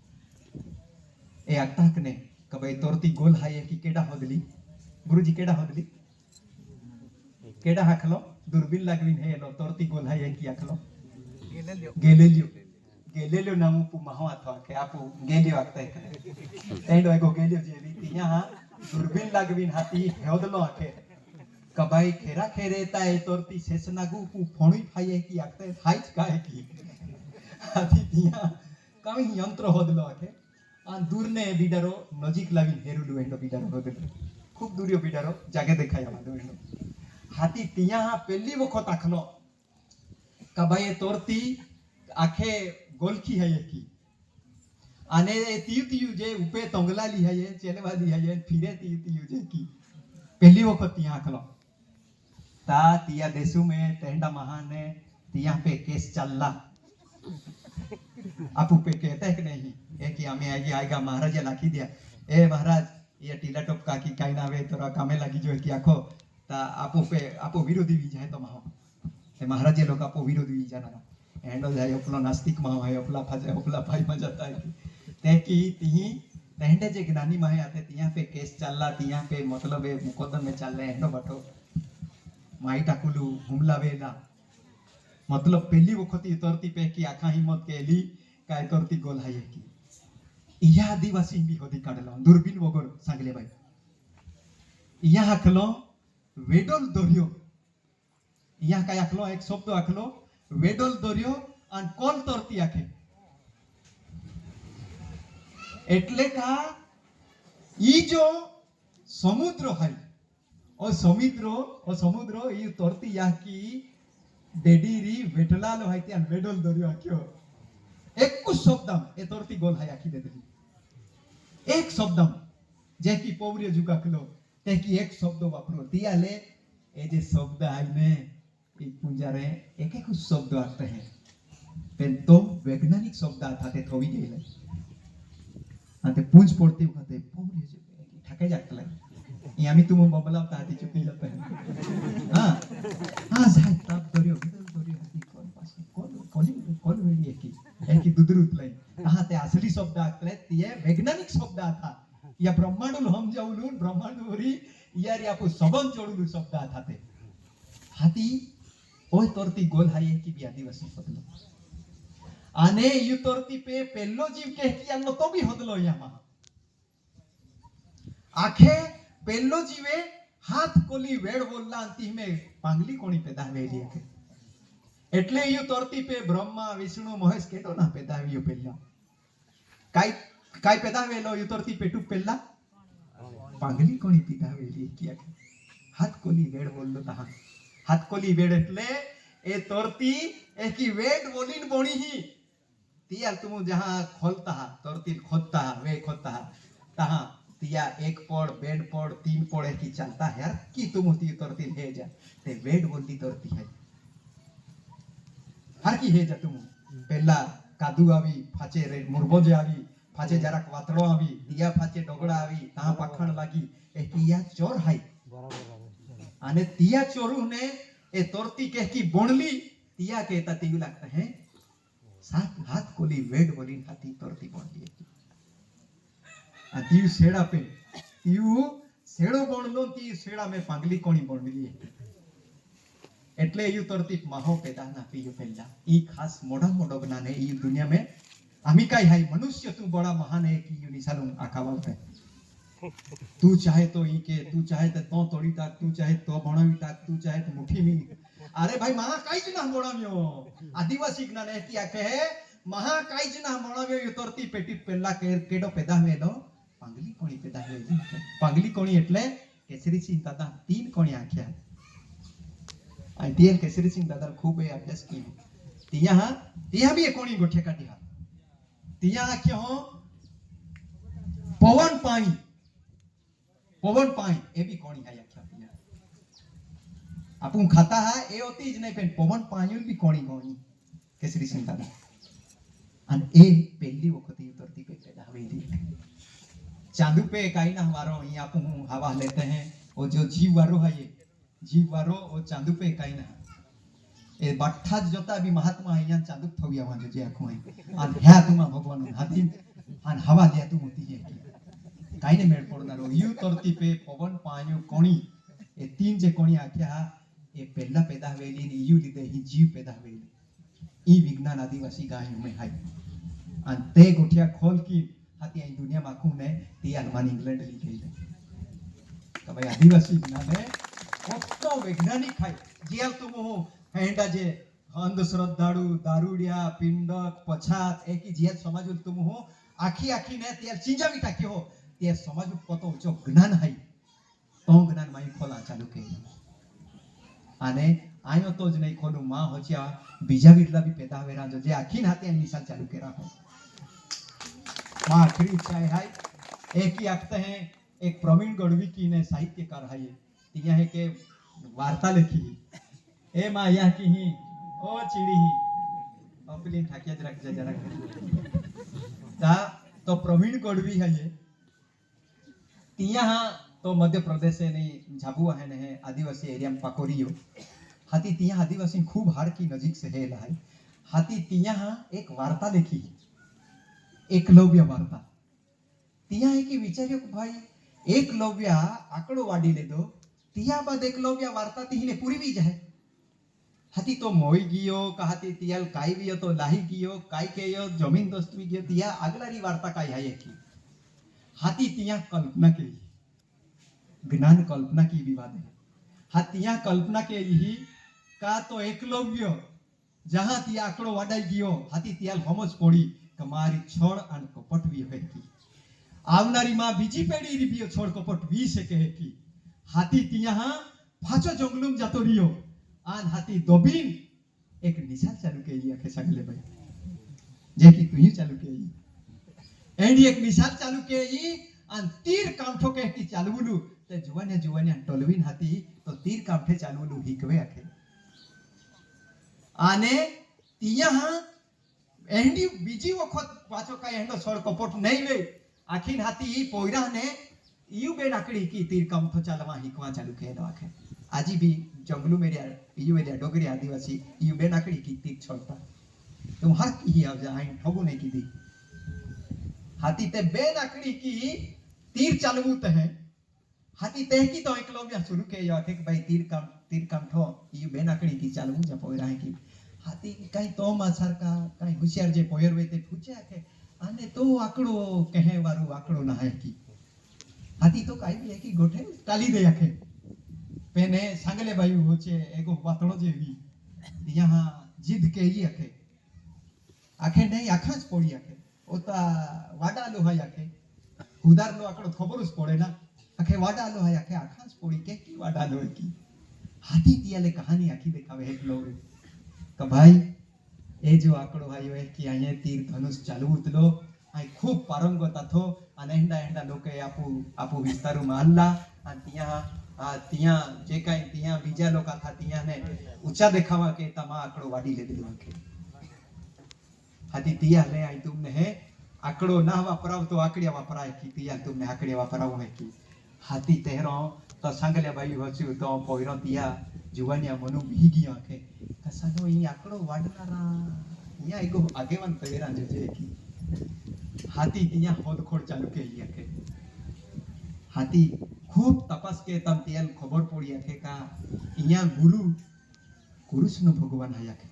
ए अक्ताक ने कबई तोरती गोल हाय की केडा होदली गुरुजी केडा होदली केडा हखलो दूरबीन लगविन है लो तोरती गोल हाय की हखलो गेलेलियो नामु पु महवा था के आपु गेलियो आकता है एंडो एगो गेलियो जेवी तिया दूरबीन लगविन हाथी होदलो आके कबाई खेरा खेरेता है तोरती शेषनागु पु फोणी फाये की आकता है हाइच काहे की हाथी तिया कमी यंत्र होदलो आके आ दूर ने बीडारो नजीक लाविन हेरुलु एंडो बीडारो होदलो खूब दूरियो बीडारो जागे देखाया मादो एंडो हाथी तिया पेली वखत आखलो का भाई ये तोरती आखे गोलखी है की आने तीयु तीयु जे उपे तोंगला ली है ये चेलवा ली है ये फिरे तीयु तीयु जे की पहली वक्त यहाँ खलो ता तिया देशु में तेंडा महाने तिया पे केस चलला आपू पे कहते हैं कि नहीं ये कि हमें आएगा महाराज लाखी दिया ए महाराज ये टीला टोप का की काई ना वे तोरा कामे लगी जो है कि आखो ता आपो विरोधी भी जाए तो माहो ए महाराज ये लोग आपो विरोधी भी जाना एंडो जाए अपना नास्तिक माहो है अपला भाई में जाता है ते की ती तेंडे जे ज्ञानी माहे आते तिया पे केस चलला तिया पे मतलब ए मुकदमे में चल रहे एंडो बटो माई टाकुलू हुमला वेला मतलब पहली वक्त तोरती पे की आखा हिम्मत केली काय तोरती गोल है की इया आदिवासी भी होती काढलो दूरबीन वगोर सांगले भाई इया आखलो वेडोल दोरियो इया काय आखलो एक शब्द आखलो वेडोल दोरियो आणि कोल तोरती आखे એટલે કા ઈ જો સમુદ્ર है ओ समुद्र ई तोरती याकी डेडीरी वेटलालो है त्यान वेडोल दोरियो आख्यो एक कुछ शब्दम ए तोरती गोल है आखी दे दिली एक शब्दम जे की पोवरियो जुगाकलो ते की एक शब्द वापरो तियाले ए जे शब्द है ने ई पुंजारे एक एक शब्द आते हैं पण तो वैज्ञानिक शब्द आते थोवी गेले आते पुंज पडती वखते पोवरियो ठाके जातले ई आम्ही तुम बबलावता हाती चुकी जाते हैं हां जाय ताप दोरियो हाती कोण पास कोण वेडी एकी दुदरूत लाई ते असली शब्द आतले ते वैज्ञानिक शब्द आता या ब्रह्मांडुल हम जाऊलून ब्रह्मांडवरी यार यापो सबन जोडुलू शब्द आता ते हाती ओय तोरती गोल हाय की बी आदिवासी बदलो आने यु तोरती पे पेल्लो जीव के की अन्नो तो भी होदलो यामा आखे पेल्लो जीवे हाथ कोली वेड बोलला अंती में पांगली कोणी पैदा वेली के એટલે યું તોરતી पे ब्रह्मा विष्णु महेश केटो ना પેદાવ્યો પેલા કાઈ પેદાવેલો યું તોરતી પેટુ પેલા પાંગલી કોણી પેદાવેલી કિયા હાથ કોલી વેડ બોલલો તા હાથ કોલી વેડ એટલે એ તોરતી એકી વેડ બોલીન બોણી ही तिया तुम जहां खोलता तोरती खोदता वे खोदता तहां तिया एक पड़ बेड पड़ तीन पड़ की चलता है यार की तुम ती तोरती ले जा ते वेड बोलती तोरती है हर की हे जा तुम पहला कादू आवी फाचे रे मुरबोजे आवी फाचे जराक वातड़ो आवी दिया फाचे डोगड़ा आवी ता पाखण लागी ए किया चोर हाई आने तिया चोरू ने ए तोरती कह की बोणली तिया कहता तीयू लगता है सात हाथ कोली वेड बोली हाथी तोरती बोणली आ तीयू सेड़ा पे तीयू सेड़ो बोणलो ती सेड़ा में पांगली कोणी बोणली એટલે યુ તરતી માહો પેદા ના પીયો પેલા ઈ ખાસ મોડા મોડો બનાને ઈ दुनिया में आम्ही काय हाय मनुष्य तू बड़ा महान है की युनी सालून आखावत है तू चाहे तो ई के तू चाहे तो तोड़ी ताक तू चाहे तो भणावी ताक तू चाहे तो मुठी में अरे भाई महा काईज ना बोणाव्यो आदिवासी ज्ञान है की आखे है महा काईज ना बोणाव्यो यु तरती पेटी पेला केडो पेदा वेलो पांगली कोणी पेदा वेली पांगली कोणी એટલે કેસરી સિંહ દાદા तीन कोणी आख्या आणि तिया केसरी सिंह दादा खूप हे अभ्यास केली तिया भी कोणी गोठे काढी हा तिया आख्या हो पवन पाई ए भी कोणी हाय आख्या तिया आपण खाता हा ए होती ज नाही पण पवन पायून भी कोणी केसरी सिंह दादा आणि ए પહેલી વખત ઉતરતી पे पैदा हुई चांदू पे काई ना हमारो यहाँ आपण हवा लेते हैं वो जो जीव वारो है ये जीव वारो ओ चांदू पे काई ना ए बाठा जोता भी महात्मा અહીંયા ચાંદુ થવી આવજો જે આખો અહીં આ હ્યા તુમા ભગવાન હાથી આન હવા લે તું હોતી है કાઈ ને મેળ પડનારો યુ તરતી पे પવન પાયો કોણી એ तीन જે કોણી આખ્યા એ પહેલા પેદા વેલી ને યુ લીધે ही जीव પેદા વેલી ई विज्ञान आदिवासी गाय में है आन ते गोठिया खोल की हाथी आई दुनिया में आखू ने ते अलमान इंग्लैंड ली गई तो भाई आदिवासी ज्ञान है तो वैज्ञानिक है जे तुम हो हेंडा जे अंधश्रद्धाळू दारूडिया पिंडक पछात एकी जे समाज तुम हो आखी आखी ने ते चिंजावी टाकी हो ते समाज कतो जो ज्ञान है तो ज्ञान माई खोला चालू के आने आयो तो ज नहीं खोलू मां होच्या बीजा बिरला भी पैदा वेरा जो जे आखी नाते निशान चालू करा है मां आखिरी इच्छा है एक ही आखते हैं एक प्रवीण गढ़वी की ने साहित्यकार है ये है के वार्ता लिखी ए मां यह की ही ओ चिड़ी ही अपली ठाकिया जरा ता तो प्रवीण गढ़वी है ये तिया तो मध्य प्रदेश से नहीं झाबुआ है ने आदिवासी एरिया में पाकोरियो हाथी तिया आदिवासी खूब हार की नजीक से है लाए हाथी तिया एक वार्ता लिखी एकलव्य वार्ता तिया है कि विचार्यो भाई एकलव्य आकड़ो वाड़ी ले दो तिया बाद एकलव्य वार्ता तीने पूरी भी जाए हाथी तो मोई गियो कहाती तियाल काई बियो तो लाही गियो काई केयो जमीन दोस्त भी गियो तिया अगलारी वार्ता काई है की हाथी तिया कल्पना के ज्ञान कल्पना की विवाद है हाथिया कल्पना के यही का तो एकलव्य जहां तिया आकड़ो वाडाई गियो हाथी तियाल हमज पड़ी कमारी छड़ अन कपट भी है की आवनारी मां बीजी पेड़ी रिबियो छोड़ कपट वी से कहे की हाथी तिया फाचो जंगलुम जातो रियो आन हाथी दोबीन एक निशान चालू के ये आखे सगले भाई जे की तू ही चालू के ये एंडी एक निशान चालू के ये आन तीर कामठो के की चालूलू ते जुवाने टोलवीन हाथी तो तीर कामठे चालूलू हिकवे आखे आने तिया एंडी बीजी वखत पाछो का एंडो छोड़ कपट नहीं ले आखिन हाथी पोयरा ने यू बे नाकड़ी की तीर कामठो चालवा हिकवा चालू के दो आखे आजी भी जंगलू मेरे यू मेरे डोगरी आदिवासी यू बे नाकड़ी की तीर छोड़ता तुम हर की आ जा आइन ठगु नहीं की दी हाथी ते बे नाकड़ी की तीर चालू ते है हाथी ते की तो एकलव्य शुरू के यो के भाई तीर काम ठो यू बे नाकड़ी की चालू जा पोयरा है की हाथी कई तो माछर का कई होशियार जे पोयर वे ते पूछे के आने तो आकड़ो कहे वारू आकड़ो ना है की हाथी तो काई भी है की गोठे टाली दे आखे पेने सांगले बायु होचे एगो वातड़ो जेवी यहाँ जिद के ही आखे आखे नहीं आखाच पड़ी आखे ओता वाडा लो है आखे उदार लो आकड़ो खबरस पड़े ना आखे वाडा लो है आखे आखाच पड़ी के की वाडा लो है की हाथी तियाले कहानी आखी देखावे एक लो का भाई ए जो आकड़ो भाई है कि आये तीर धनुष चालू उतलो आई खूब पारंगत थो અને હેંડા હેંડા લોકે આપુ વિસ્તારમાં આલ્લા અને ત્યાં જે કાંઈ ત્યાં બીજા લોકો હતા ત્યાંને ઊંચા દેખાવા કે તમા આકડો વાડી લીધેલો કે હાથી ત્યાં લે આઈ તુમને હે આકડો ના વાપરાવ તો આકડિયા વાપરાય કે ત્યાં તુમને આકડિયા વાપરાવ હે કે હાથી તેરો તો સાંગલ્યા ભાઈ હોચ્યું તો પોયરો ત્યાં જુવાનિયા મનુ બી ગયો કે કસાનો ઈ આકડો વાડનારા અહીંયા એગો આગેવાન તવેરા જે કે हाथी तिया होदखोड़ चालू के लिया के हाथी खूब तपस के तम तेल खबर पड़ी के का इया गुरु कृष्ण भगवान हया के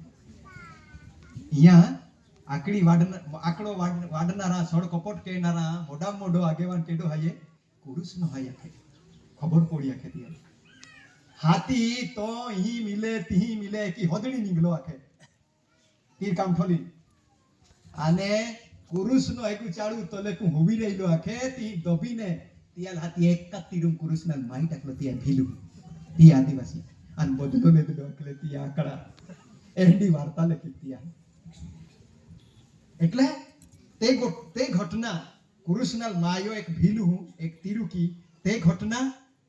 इया आकड़ी वाडना आकड़ो वाडनारा सड़ कपट के नारा मोडा मोडो आगेवान केडो हये कृष्ण हया के खबर पड़ी के दिया हाथी तो ही मिले ती मिले की होदड़ी निगलो आके तीर काम ठोली आने कुरुसनो एकु चालू तोले कु होवी रहिलो आखे ती दबीने तियाल हाथी एक तीरुम कुरुसनल माई टाकलो तिया भीलू ती आदिवासी अन बदलो लेदलो अकले तिया आकड़ा एंडी वार्ता लखी तिया એટલે તે ઘટના કુરુસનલ માયો એક ભીલુ એક તીરુકી તે ઘટના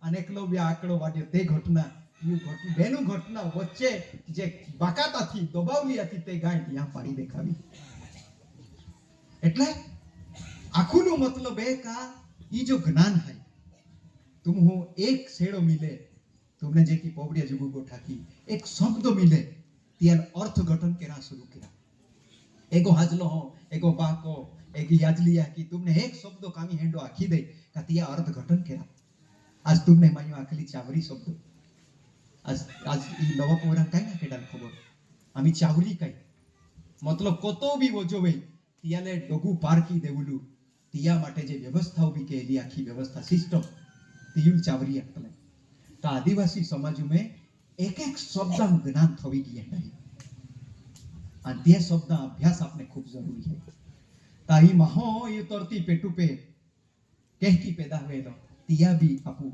અને એકલવ્ય આકડો વાડ્યો તે ઘટના યુ ઘટના બેનું ઘટના વચ્ચે જે બાકાતાથી દબાવલી હતી તે ગાય ત્યાં પાડી દેખાવી એટલે આખુનો મતલબ એ का ये जो ज्ञान है तुम हो एक सेड़ो मिले तुमने जे की पोबड़िया जुगु गोठा की एक शब्द मिले तियाल अर्थ गठन केरा शुरू केरा एगो हाजलो हो एगो बाको एगी याजलिया की तुमने एक शब्द कामी हेंडो आखी दे का तिया अर्थ गठन केरा आज तुमने मायो आखली चावरी शब्द आज ई नवा पोरा काई ना केडाल खबर आमी चावरी काई मतलब कतो भी वजोवे तियाले डोगु पार की देवलू तिया माटे जे व्यवस्था उभी केली आखी व्यवस्था सिस्टम तियुल चावरी अकले तो आदिवासी समाज में एक एक शब्द ज्ञान थवी गया नहीं और ते शब्द अभ्यास आपने खूब जरूरी है ताही महो ये तरती पेटू पे कह की पैदा हुए तो तिया भी आपू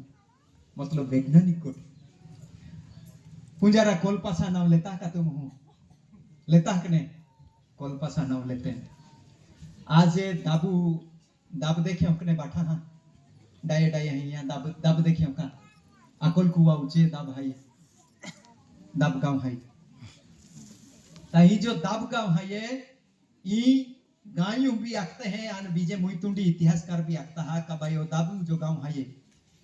मतलब वैज्ञानिक को पुंजारा कोलपासा नाम लेता का तुम हूँ लेता है कि नहीं कोलपासा नाम लेते हैं आज ये दाबू दाब देखे हमने बैठा हाँ डाये डाये हैं यहाँ दाब दाब देखे हमका अकोल कुआ ऊंचे दाब है दाब गांव है ताही जो दाब गांव है ये गायों भी आखते हैं और बीजे मुइतुंडी इतिहासकार भी आखता है का भाई दाबू जो गांव है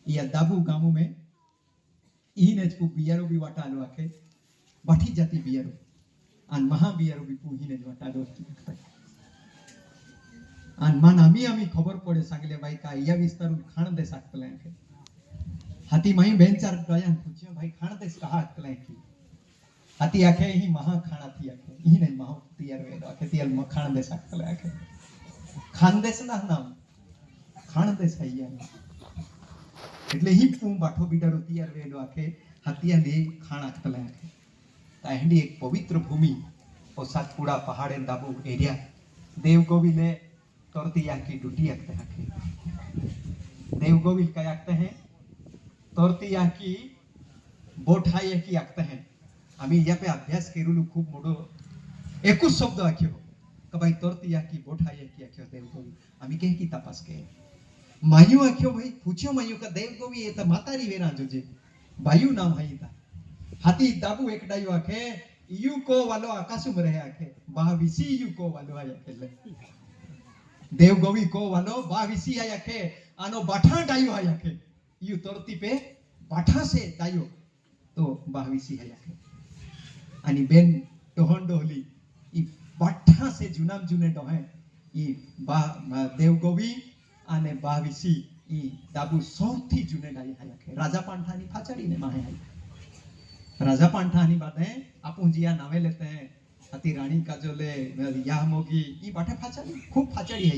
ये दाबू गांव में ई नेच पु बियारो भी वाटालो आखे बाठी जाती बियारो आणि महा बियारो भी पु ही नेच वाटालो आणि मन आम्ही खबर पडे सांगले भाई का या विस्तारून खाण दे सकतले आखे हाती माई बेन चार गयान पूछियो भाई खाण देस कहा आखतले की हाती आखे ही महा खाना थी आखे ही नहीं महा तैयार वे आखे तियल म खाण दे सकतले आखे खान देस ना नाम खाण देस है એટલે ही पू बाठो बीडारो तैयार वेलो आखे हतिया ले खाना आखतले आखे ताहंडी एक पवित्र भूमि और सातपुड़ा पहाड़े दाबू एरिया देवगोविल ने तोरतिया की ड्यूटी आखते हैं देवगोविल का आखते हैं तोरतिया की बोठाये की आखते हैं आम्ही या पे अभ्यास केरुलू खूप मोठो एकूच शब्द आख्यो का भाई तोरतिया की बोठाये की आख्यो देवगोविल आम्ही कहे की तपास के मायू आख्यो भाई पूछ्यो मायू का देवगोविल ये तो मातारी वेरा जोजे भायू नाम है था हाथी दाबू एक डायो आखे यू को वालो आकाशु में रहे आखे बाविसी यू को वालो आया खेले देवगोविल को वालो बाविसी आया खे आनो बाठा डायो आया खे यू तोरती पे बाठा से डायो तो बाविसी आया खे आणि बेन टोहन डोहली ई बाठा से जुनाम जुने डोहे ई बा देवगोविल आने बाविसी ई दाबू सौथी जुने डाई आया खे राजा पांठानी फाचड़ी ने माहे आई राजा पांठानी बातें आपू जिया नावे लेते हैं अति रानी का जो ले या मोगी ई बाटे फाचड़ी खूब फाचड़ी है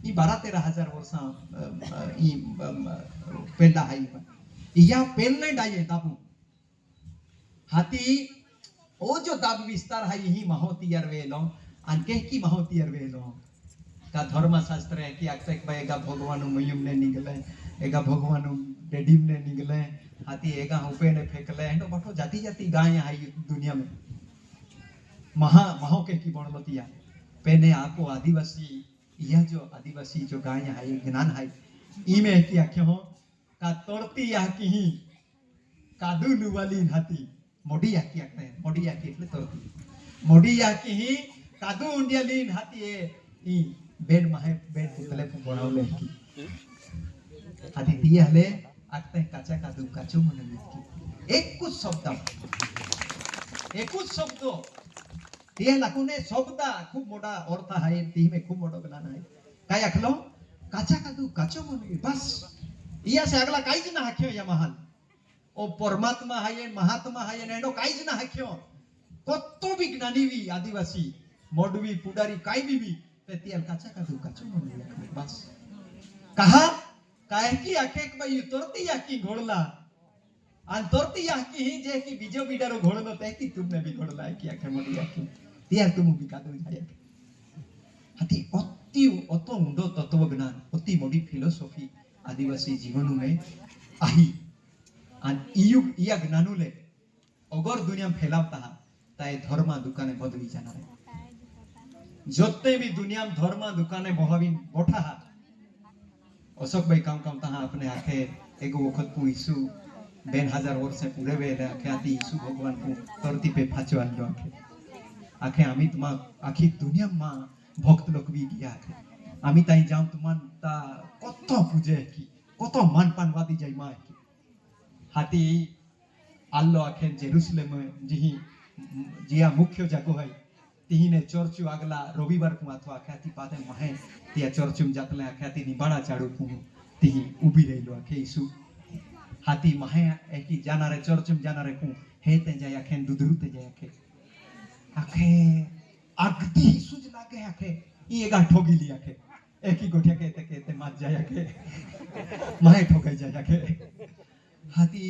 ई 12-13 वर्षा ई पेला है या पेल नहीं डाये दाबू हाथी ओ जो दाब विस्तार है यही महोतियर वेलो अन के की महोतियर वेलो का धर्मशास्त्र है कि आखते भाई एगा भगवान मयुम ने निकले एगा भगवान डेडीम ने निकले हाथी एगा ऊपे ने फेंकले एंडो बठो जाती जाती गाय है दुनिया में महो के की बनलतिया पेने आपो आदिवासी यह जो आदिवासी जो गाय है ज्ञान है ई में की आखे हो का तोरती या की ही कादू लुवाली हाथी मोडी या की आखते हैं मोडी या की એટલે तोरती मोडी या की ही कादू उंडिया लीन हाथी ई बेड माहे बेड पुतले बनावले की हाथी दिया हले आखते हैं काचा कादू काचो मन की एक कुछ शब्द ते लाकुने शब्द खूब मोटा अर्थ है ती में खूब मोटो ज्ञान है काय आखलो काचा कादू काचो मन बस इया से अगला काईज ना हाख्यो या महान ओ परमात्मा है महात्मा है एनो काईज ना हाख्यो कत्तो भी ज्ञानीवी आदिवासी मोडवी पुडारी काई भी तेल काचा कादू काचो मन बस कहा काय की आखे भाई तोरती या की घोड़ला आणि तोरती या की ही जे की बीजो बीडारो घोड़लो ते की तुमने भी घोड़ला है की आखे मोडी या की तेल तुम भी कादू जाय हाथी अतो ऊंडो तत्व ज्ञान अति मोडी फिलोसॉफी आदिवासी जीवन में आई आणि इया ज्ञानुले अगर दुनिया में फैलावता ताए धर्मा दुकाने बदली जाना है जोते भी दुनिया में धर्मा दुकाने बहावीन बोठा अशोक भाई काम काम तहा अपने आखे एगो वखत पु ईसु 2000 वर्ष से पूरे वेले आखे आती ईसु भगवान को तरती पे फाचो आलो आखे आमी तुमा आखी दुनिया मा भक्त लोक भी गया आखे आमी ताई जाम तुमान ता कतो पूजे की कतो मान पान वादी जाय मा की हाती आल्लो आखे जेरूसलेम जी जिया मुख्य जागो है तीने चर्चु आगला रविवार को अथवा आख्याती पाते महे तिया चर्चुम जातले आख्याती निबाड़ा चाडू पु ती उभी रहिलो आखे ईसु हाती महे एकी जानारे चर्चुम जानारे को हे ते जाय आखे दुदरू ते जाय आखे अगदी ईसुज लागे आखे ई एगा ठोगी ली आखे एकी गोठिया कहते मात जाय आखे महे ठोकाई जाय आखे हाती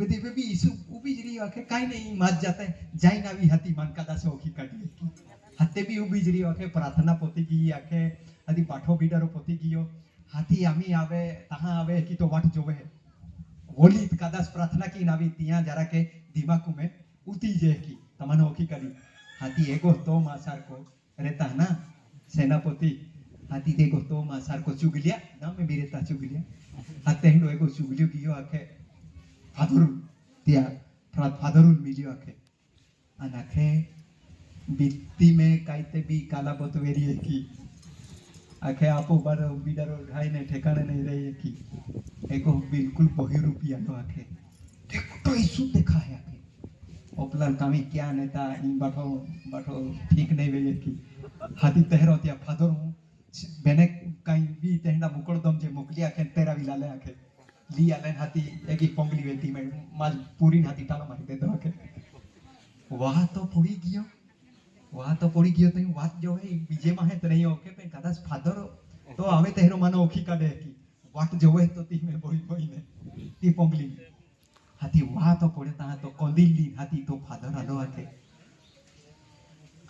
बदी बेबी ईसु उभी जरी आखे काई नहीं मात जाते जाई ना भी हाती मान कादा से ओखी काटी हाते भी उभी जरी आखे प्रार्थना पोती की आखे आदि पाठो बीडारो पोती कियो हाथी आमी आवे तहा आवे की तो वाट जोवे होली कादास प्रार्थना की नावी तिया जरा के दिमाग में उती जे की तमने ओखी करी हाथी एगो तो मासार को रहता ना सेनापति हाथी देखो तो मासार को चुगलिया ना में भी रहता चुगलिया हाथे हिंडो एगो चुगलियो कियो आखे फादर त्या फादर मिलियो आखे अनाखे बित्ती में काइते भी काला बतवेरी है की आखे आपो बारो बिडारो ढाई ने ठिकाने नहीं रही है की एको बिल्कुल बही रुपया नो आखे देखो तो इसु देखा है आखे ओपलाल कामी क्या नेता इन बाठो बाठो ठीक नहीं वे की हाथी तहरो त्या फादर हूं बेने काई भी तेहना मुकड़दम जे मोकली आखे तेरा विलाले आखे ली आले हाथी एक ही पोंगली वेती में माज पूरी हाथी टाला मारी दे दो आखे वहां तो पड़ी गयो तो વાત જો હે બીજે માં હે તો નહીં ઓકે પણ કદાચ ફાધર તો હવે તહેરો માનો ઓખી કાઢે કે વાત જોવે તો તી મે બોઈ બોઈ ને તી પોંગલી હાથી વા તો પડે તા તો કોંદીલી હાથી તો ફાધર આલો આકે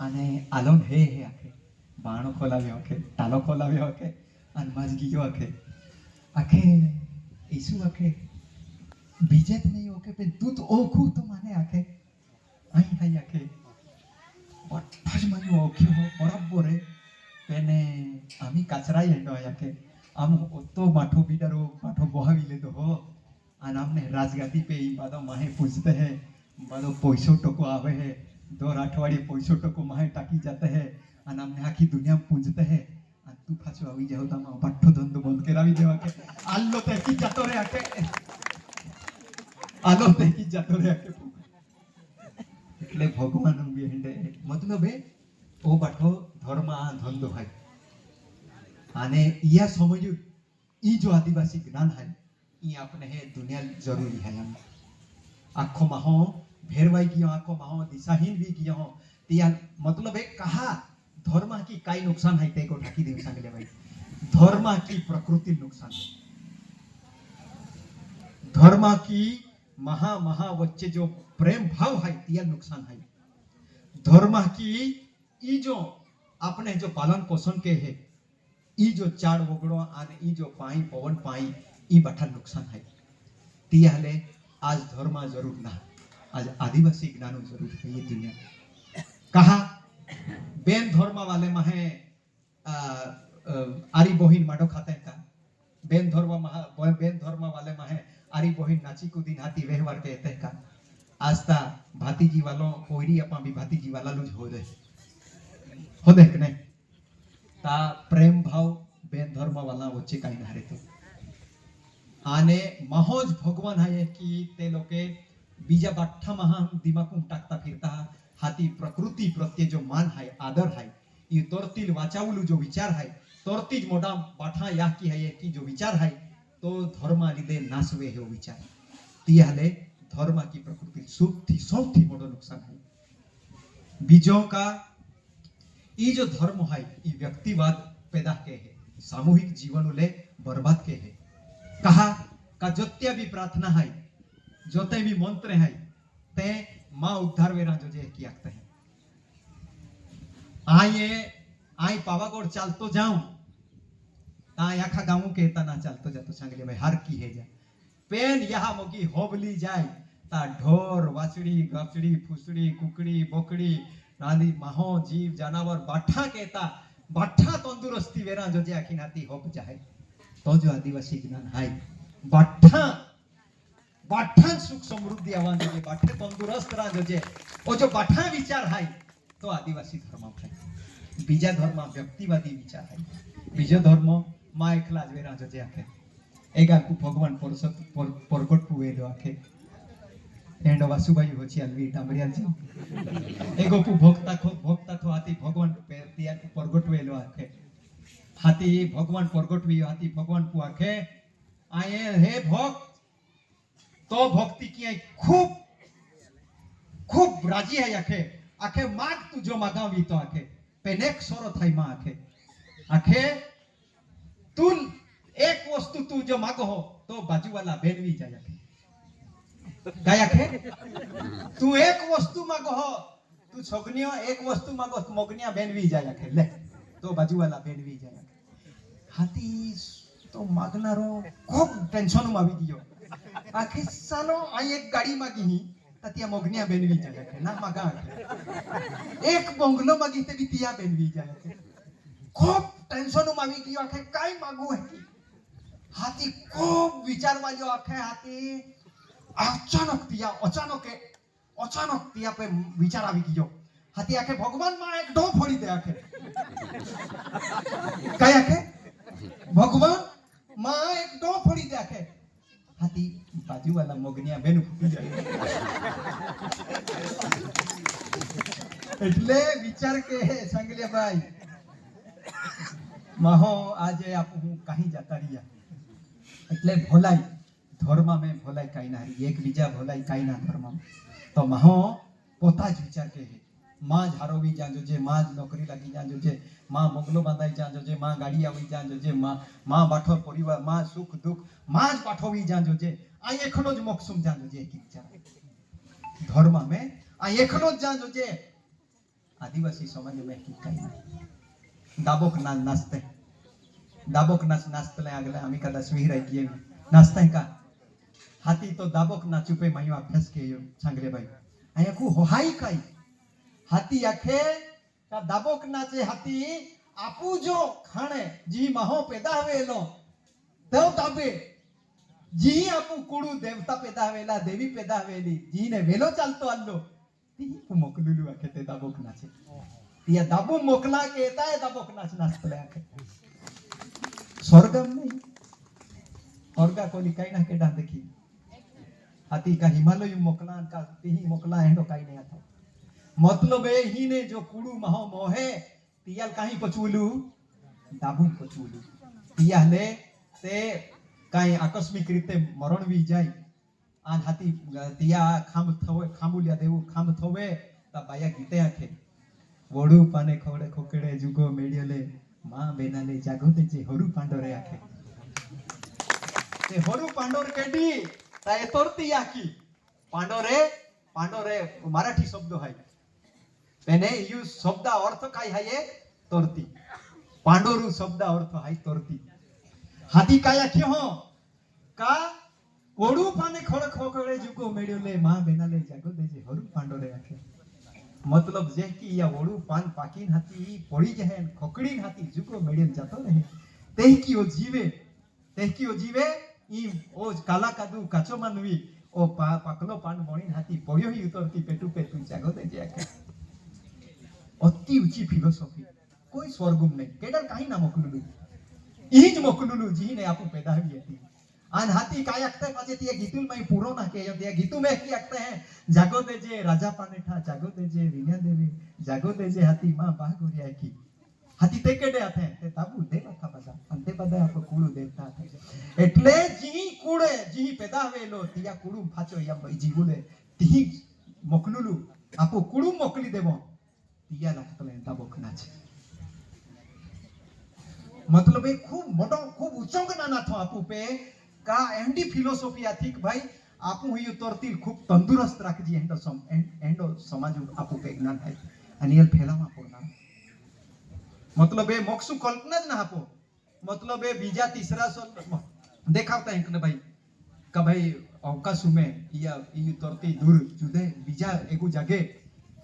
અને આલોન હે આકે બાણો ખોલાવ્યો આકે તાલો ખોલાવ્યો આકે અને માજ ગયો આકે ઈસુ આકે બીજે તો નહીં ઓકે પણ તું તો ઓખું તો માને આકે અહીં હાઈ આકે बट्टाज मानी ओखियो बराबर है पेने आमी कचरा येंडो आके आम तो माठो बिडारो माठो बोहाविले दो हो आन हमने राजगादी पे ई बादो माहे पूछते हैं बादो पैसो टको आवे है 2 अठवाडिये पैसो टको माहे टाकी जाते हैं आन हमने आखी दुनिया में पूछते हैं आन तू फाचो आवी जाओ ता बट्टो धंधो बंद करावी देवा के आल्लो ते की जातो रे आके आलो ते की जातो रे आके એટલે ભગવાન બેહંડે મતલબ હે ઓ બાઠો ધર્મ આ ધંધો હાય આને ઈયા સમજ્યું ઈ જો આદિવાસી જ્ઞાન હાય ઈ આપણે હે દુનિયા જરૂરી હાય આમ આખો માહો ભેરવાઈ ગયો આખો માહો દિશાહીન भी गयो हो तिया मतलब है कहा धर्म की काई नुकसान है ते को ठाकी देव सांगले भाई धर्म की प्रकृति नुकसान धर्म की महा महा वच्चे जो प्रेम भाव है तिया नुकसान है धर्म की ई जो अपने जो पालन पोषण के है ई जो चाड़ वगड़ो आने ई जो पाई पवन पाई ई बठा नुकसान है तिया ले आज धर्म जरूर ना आज आदिवासी ज्ञानो जरूर है ये दुनिया कहा बेन धर्म वाले महे आरी बोहिन माडो खाते का बेन धर्म वाले महे आरी बोहिन नाची को दिन हाथी व्यवहार कहते का आस्था भातीजी वालों कोईरी अपा भी भातीजी वाला लुज हो दे हो दे कि नहीं ता प्रेम भाव बेन धर्म वाला वच्चे काई धारे तो आने महोज भगवान है कि ते लोके बीजा बाठा महा दिमाग टाकता फिरता हाथी प्रकृति प्रत्ये जो मान है आदर है ये तोरतील वाचावलू जो विचार है तोरतीज मोटा बाठा या की है कि जो विचार है तो धर्म लीधे नासवे है विचार तियाले धर्म की प्रकृति सौथी मोटो नुकसान है बीजों का ये जो धर्म है ये व्यक्तिवाद पैदा के है सामूहिक जीवन ले बर्बाद के है कहा का जोत्या भी प्रार्थना है जोते भी मंत्र है ते मां उद्धार वेरा जो जे की आखते हैं आई पावागढ़ चालतो जाऊं आखा गाँव कहता ना चालतो जातो सांगले भाई हर की है जा पेन यहाँ मोगी होबली जाए ता ढोर वाचड़ी गचड़ी फुसड़ी कुकड़ी बोकड़ी रानी माहो जीव जानवर बाठा कहता बाठा तंदुरुस्ती वेरा जो जे आखी नाती होब जाए तो जो आदिवासी ज्ञान हाय बाठा बाठा सुख समृद्धि आवान जो बाठे तंदुरुस्त रा जो जे ओ जो बाठा विचार हाय तो आदिवासी धर्म है बीजा धर्म व्यक्तिवादी विचार है बीजो धर्म मा एकला ज वेरा जो जे आखे एगा को भगवान परगट पुएलो आखे एंड वासुबाई होची अलवी डामरियाल जी एगो को भोक्ता थो हाथी भगवान पेतिया को परगट वेलो आखे हाथी भगवान परगट वी हाथी भगवान को आखे आए हे भक्त तो भक्ति की खूब खूब राजी है आखे आखे माग तू जो मागावी तो आखे पेनेक सोरो थाई मा आखे तू एक वस्तु तू जो मागो हो तो बाजू वाला बेनवी जाए गाया खे तू एक वस्तु मागो हो तू छोगनियो एक वस्तु मागो तो मोगनिया बेनवी जाए खे ले तो बाजू वाला बेनवी जाए हाथी तो मागनारो खूब टेंशन में आवी गयो आखे सालो आई एक गाड़ी मागी ही ત્યાં મોગનિયા બેનવી જાય કે ના મગા એક બંગલો માગી તે બી ત્યાં બેનવી જાય કે ખૂબ ટેન્શન માં આવી ગયો કે કાઈ માંગુ હે હાથી ખૂબ વિચારવા જો આખે હાથી અચાનક ત્યાં પે વિચાર આવી ગયો હાથી આખે ભગવાન માં એક ઢો ફોડી દે આખે કઈ આખે ભગવાન માં એક ઢો ફોડી દે આખે હાથી બાજુવાલા મોગનિયા બેન ફૂટી જાય એટલે વિચાર કે સંગલિયા ભાઈ મહો આજે આપ હું કાહી જતા રહ્યા એટલે ભોલાઈ ધર્મ મેં ભોલાઈ કાઈ ના એક બીજા ભોલાઈ કાઈ ના ધર્મ તો મહો પોતા જ વિચાર કે માં જ હારોવી જાજો જે માં જ નોકરી લાગી જાજો જે માં મોગલો બાંધાઈ જાજો જે માં ગાડી આવી જાજો જે માં બાઠો પરિવાર માં સુખ દુઃખ માં જ પાઠોવી જાજો જે આ એકલો જ મોક્ષુમ જાજો જે એક વિચાર ધર્મ મેં આ એકલો જ જાજો જે આદિવાસી સમાજ में કાઈ ના दाबोक नाचते दाबोक नाचतले आगले आम्ही कदा स्वीर आहे नाचताय का हाती तो दाबोक नाचू पे मायो अभ्यास केयो सांगले भाई आया को होहाई काई हाती आखे का दाबोक नाचे हाती आपू जो खाणे जी महो पैदा हवेलो तो दाबे जी आपू कुडू देवता पैदा हवेला देवी पैदा हवेली जी ने वेलो चालतो आल्लो ती को मोकलुलू आखे ते दाबोक नाचे या दाबू मोकला के येता है दाबोक नाचतले आखे स्वर्गम नहीं स्वर्गा कोली काई ना केडा देखी हाथी का हिमालय मोकला का तीही मोकला हेडो काई नहीं आता मतलब ए ही ने जो कुडू महो मोहे तियाल काई पचुलू दाबू पचुलू तियाले ते काई आकस्मिक रीते मरण वी जाय आ हाथी तिया खाम थवे खामुलिया देऊ खाम थवे ता बाया गीते आखे वडू पाने खोड़े खोकड़े जुगो मेडियले मां बेनाले जागोते जे होरू पांडोरे आखे ते होरू पांडोर केडी ता ए तोरती आखी पांडोरे मराठी शब्द है पेने यू शब्द अर्थ काय है तोरती पांडोरू शब्द अर्थ है तोरती हाथी काय आखी हो का वडू पाने खोड़े खोकड़े जुगो मेडियले मां बेनाले जागोते जे होरू पांडोरे आखे मतलब जे की या वडू पान पाकीन हाथी पड़ी जाए खोकड़ी हाथी जुको मेडियन जातो रहे तेह की ओ जीवे ई ओ काला कादू काचो मानवी ओ पाकलो पान बणी हाथी पड़ियो ही उतरती पेटू पेटू जागो दे जाके अति ऊंची फिलोसॉफी कोई स्वर्गुम नहीं केडर काई ना मोकलुलू ईज मोकलुलू जी ने आपू पैदा हुई थी आन हाथी काय आखते पाछे तिया गीतुल में पूरो ना के तिया गीतु में की आखते हैं जागो दे जे राजा पानेठा जागो दे जे विनय देवी जागो दे जे हाथी मां बागोरिया की हाथी ते केडे आथे ते ताबू देवा था बजा अंते बदा आप कूड़ू देवता थे એટલે જી કુડે જી પેદા હવેલો तिया કુડુ ફાચો યા જીવુલે તી મોકલુલુ આપો કુડુ મોકલી દેવો तिया લાગતલે તાબોકના છે मतलब એ ખૂબ મોટો ખૂબ ઊંચો જ્ઞાન હતો આપો पे का एंडी फिलोसॉफी आथिक भाई आपू हुई तोरती खूब तंदुरुस्त राखजी एंडो समाज आपू पे ज्ञान है अनियल फैलावा पूर्ण मतलब ए मोक्षु कल्पना ज ना आपो मतलब ए बीजा तीसरा सो देखावता है कि भाई का भाई अवकाश में या ई तोरती दूर जुदे बीजा एगु जागे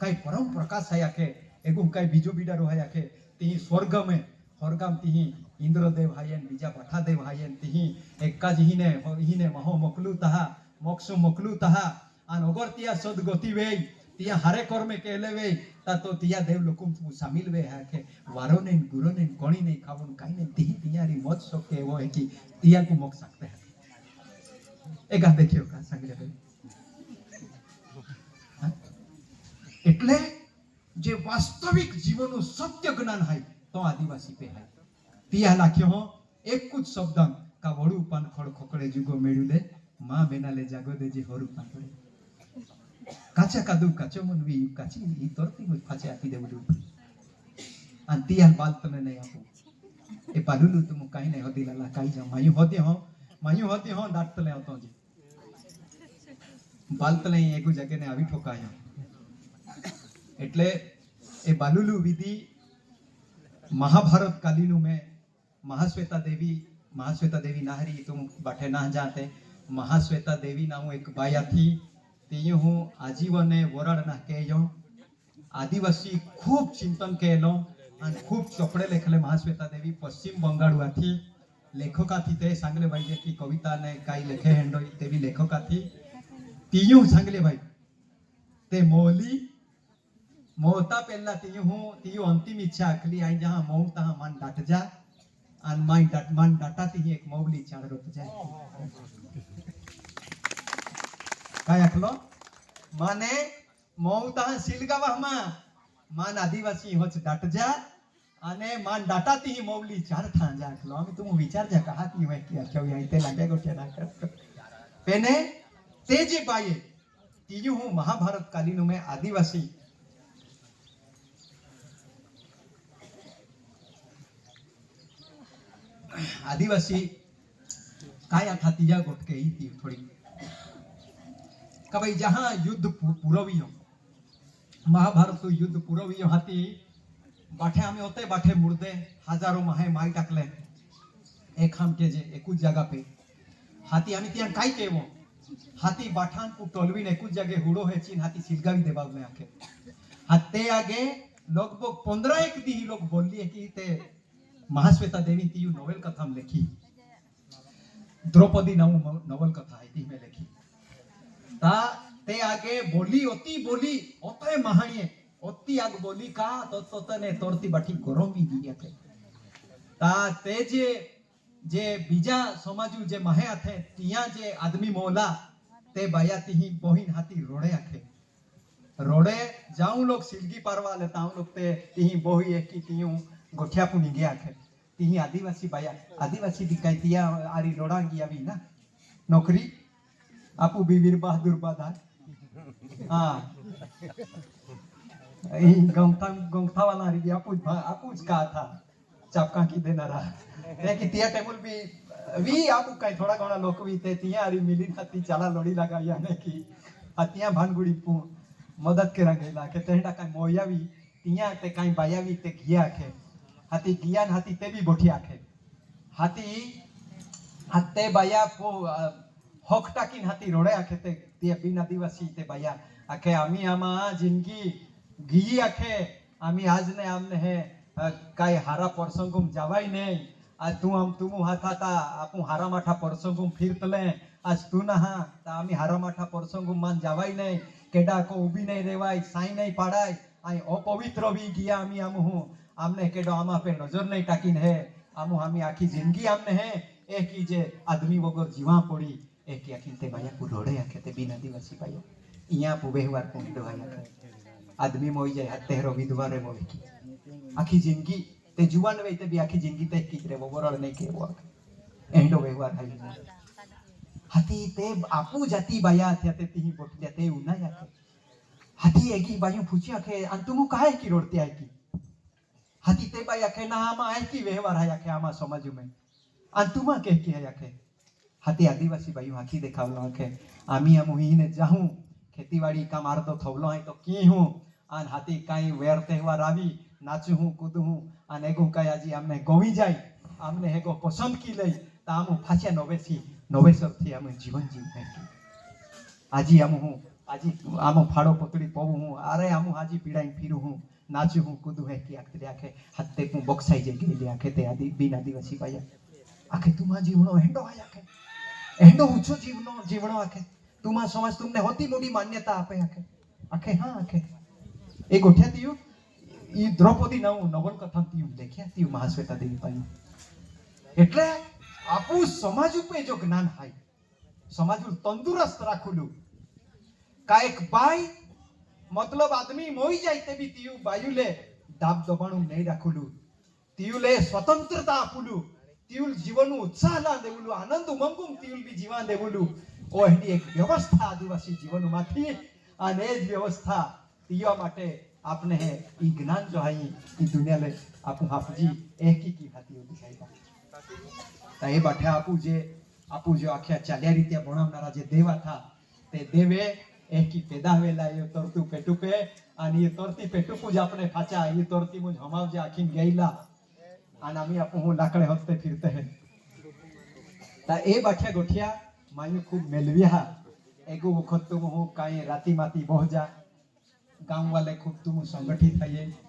कई परम प्रकाश है आके एगु कई बीजो बीडा रो है आके ती स्वर्ग में स्वर्गम ती इंद्रदेव हायन बीजा पठादेव हायन ती एक्का जीने महो मोकलू तहा मोक्षु मोकलू तहा आन अगर तिया सदगति वे तिया हारे कर्मे केले वे ता तो तिया देव लोकुम शामिल वे है के वारो ने गुरो ने कोणी नहीं खावन काई ने ती तियारी मौज सके वो है कि तिया को मोक्ष सकते हैं एगा देखियो का संगले भाई એટલે જે વાસ્તવિક જીવનનું સત્ય જ્ઞાન है तो आदिवासी पे है तिया लाख्यो हो एक कुछ शब्द का वडू पान खड़ खोकड़े जुगो मेळू दे मां बेना ले जागो दे जे होरू पान पड़े काचा कादू काचो मनवी काची ई तोरती मुझ फाचे आपी दे वडू अन तिया बाल तने नहीं आपो ए पालुलू तुम काई नहीं होदी लाला काई जा मायू होती हो दाट तले होतो जी बाल तले एगु जगे ने आवी ठोकायो એટલે એ બાલુલુ વિધિ महाभारत कालीनु में महाश्वेता देवी नाहरी तुम बाटे ना जाते महाश्वेता देवी नाम एक बाया थी तीयू हूँ आजीवने वरड ना केयो आदिवासी खूब चिंतन केलो आणि खूब चोपडे लेखले महाश्वेता देवी पश्चिम बंगाळवाथी लेखकाथी ते सांगले पाहिजे की कविता ने काही लेखे हेंडो ते बी लेखकाथी तीयू सांगले भाई ते मोली मोहता पेला तीयू अंतिम इच्छा आखली आई जहां मऊ तहां मन डाट जा आणि मन डाटा ती एक मौली चाड रोप जाय काय आखलो माने मऊ तहां सिलगावामा मान आदिवासी होच डाट जा आणि मान डाटा ती मौली चार था जा आखलो आम्ही तुम विचार जा कहा ती होय की आख्यो आई ते लागे गोटे ना कर पेने ते जे बाये तीयू हूं महाभारत कालीन में आदिवासी आदिवासी काय था तिया गोटके ही थी थोड़ी कभी जहां युद्ध पुरवियो महाभारत तो युद्ध पुरवियो हाथी बाठे आम्ही होते बाठे मुर्दे हजारों माहे माई टाकले एक हम के जे एकूच जगह पे हाथी आम्ही तिया काय केवो हाथी बाठान पु टोलवीन एकूच जगह हुडो है चीन हाथी सिलगावी देबाव में आके हाते आगे लगभग 15 एक दी लोग बोलिए कि ते महाश्वेता देवी तीयू नोवेल कथा में लिखी द्रौपदी नोवेल कथा है ती में लिखी ता ते आगे बोली ओते महाणिये ओती आग बोली का तो तने तोरती बाठी गरमी दिया थे ता ते जे बीजा समाजू जे माहे आथे तिया जे आदमी मोला ते बायाती ही बोहिन हाथी रोड़े आखे रोड़े जाऊं लोग सिलगी पारवा लेता हूं लोग ते तिही बोही एक की तियू गोठिया पुनी गया आखे तिही आदिवासी बाया आदिवासी दिखाई तिया आरी रोड़ांगी अभी ना नौकरी आपू भी वीर बहादुर बादार हाँ गंगथा वाला हरी आपू का था चापका की देना रहा कि तिया टेबल भी आपू कई थोड़ा घणा लोक भी ते तिया हरी मिली हाथी चाला लोड़ी लगा याने की हतिया भानगुड़ी पू मदद के रंगेला के तेहडा कई मोया भी तिया ते कई बाया भी ते किया के हाथी कियान हाथी ते भी बोठी आखे हाथी हते बाया पो होकटा किन हाथी रोड़े आखे ते तिया बिन आदिवासी ते बाया आखे आमी आमा जिंदगी गिई आखे आमी आज ने आमने है काय हारा परसंगुम जावाई नहीं आज तू हम तुमु हाथाता आपू हारा माठा परसंगुम फिरतले आज तू ना हा ता आमी हारा माठा परसंगुम मान जावाई नहीं केडा को उभी नहीं रेवाय साई नहीं पाड़ाय आई अपवित्र भी गिया आमी आमु आमने केडो आमा पे नजर नहीं टाकीन है आमु आमी आखी जिंदगी आमने है एक ही जे आदमी वगर जीवा पड़ी एक आखी ते बाया को रोड़े आखे ते बिन आदिवासी बाया इया पु बेहवार को हिंदो आया आदमी मोई जाय हते रो विधवा रे मोई की आखी जिंदगी ते जुवान वे ते भी आखी जिंदगी ते की रे वो वरळ नहीं के वो एंडो व्यवहार है हाथी ते आपू जाती बाया थे ते ती बोट जाते उना जाके हाथी एकी बायू पूछी आखे अन तुमु काहे की रोडते आय की हाथी ते बाया के ना आमा आय की व्यवहार है आखे आमा समझ में अन तुमा के की है आखे हाथी आदिवासी बायू आखी देखावलो आखे आमी आमु हीने जाहू खेतीवाड़ी काम आरतो थवलो है तो की हूं अन हाथी काई वेर तहेवार आवी नाचू हूं कूदू हूं अन एगो काई आजी आमने गोवी जाय आमने हेगो पसंद की लई ता आमु फाछे नवेसर थी आमु जीवन जीव आजी आमु हूं आजी आमु फाड़ो पतड़ी पवू हूं अरे आमु हाजी पीड़ाई फिरू हूं नाचू हूं कूदू है की आखते आखे हत्ते को बक्साई जे गेली आखे ते आदि बिन आदिवासी बाया आखे तुमा जीवनो हेंडो आय आखे हेंडो ऊंचो जीवनो आखे तुमा समाज तुमने होती मोटी मान्यता आपे आखे आखे हां आखे ए गोठ्या तियू ई द्रौपदी नवल कथा तियू देख्या तियू महाश्वेता देवी पाई એટલે આપુ સમાજ ઉપર જો જ્ઞાન હાય સમાજ તંદુરસ્ત રાખુલું કાયક બાઈ मतलब आदमी मोई जाय ते भी तियू बायुले दाब दबाणु नहीं राखुलु तियुले स्वतंत्रता आपुलु तियुल जीवन उत्साह ला देवुलु आनंद उमंगुम तियुल भी जीवन देवुलु ओ हेडी एक व्यवस्था आदिवासी जीवन माथी अने ज व्यवस्था तिया माटे आपने है ई ज्ञान जो है ई दुनिया ले आपु हाफजी एक की हाथी दिखाई ता ए बाठे आपु जो आख्या चाल्या रीत्या भणावनारा जे देवा था ते देवे एक की पैदा वेला ये तोरतु पेटुपे आणि ये तोरती पेटुपु ज आपने फाचा ये तोरती मुझ हमाव जे आखिन गईला आणि आम्ही आपु हूं लाकडे हफ्ते फिरते हैं ता ए बाठ्या गोठिया मायू खूब मेलविया एगो वखत तुम हो काई राती माती बह जा गांव वाले खूब तुम संगठित है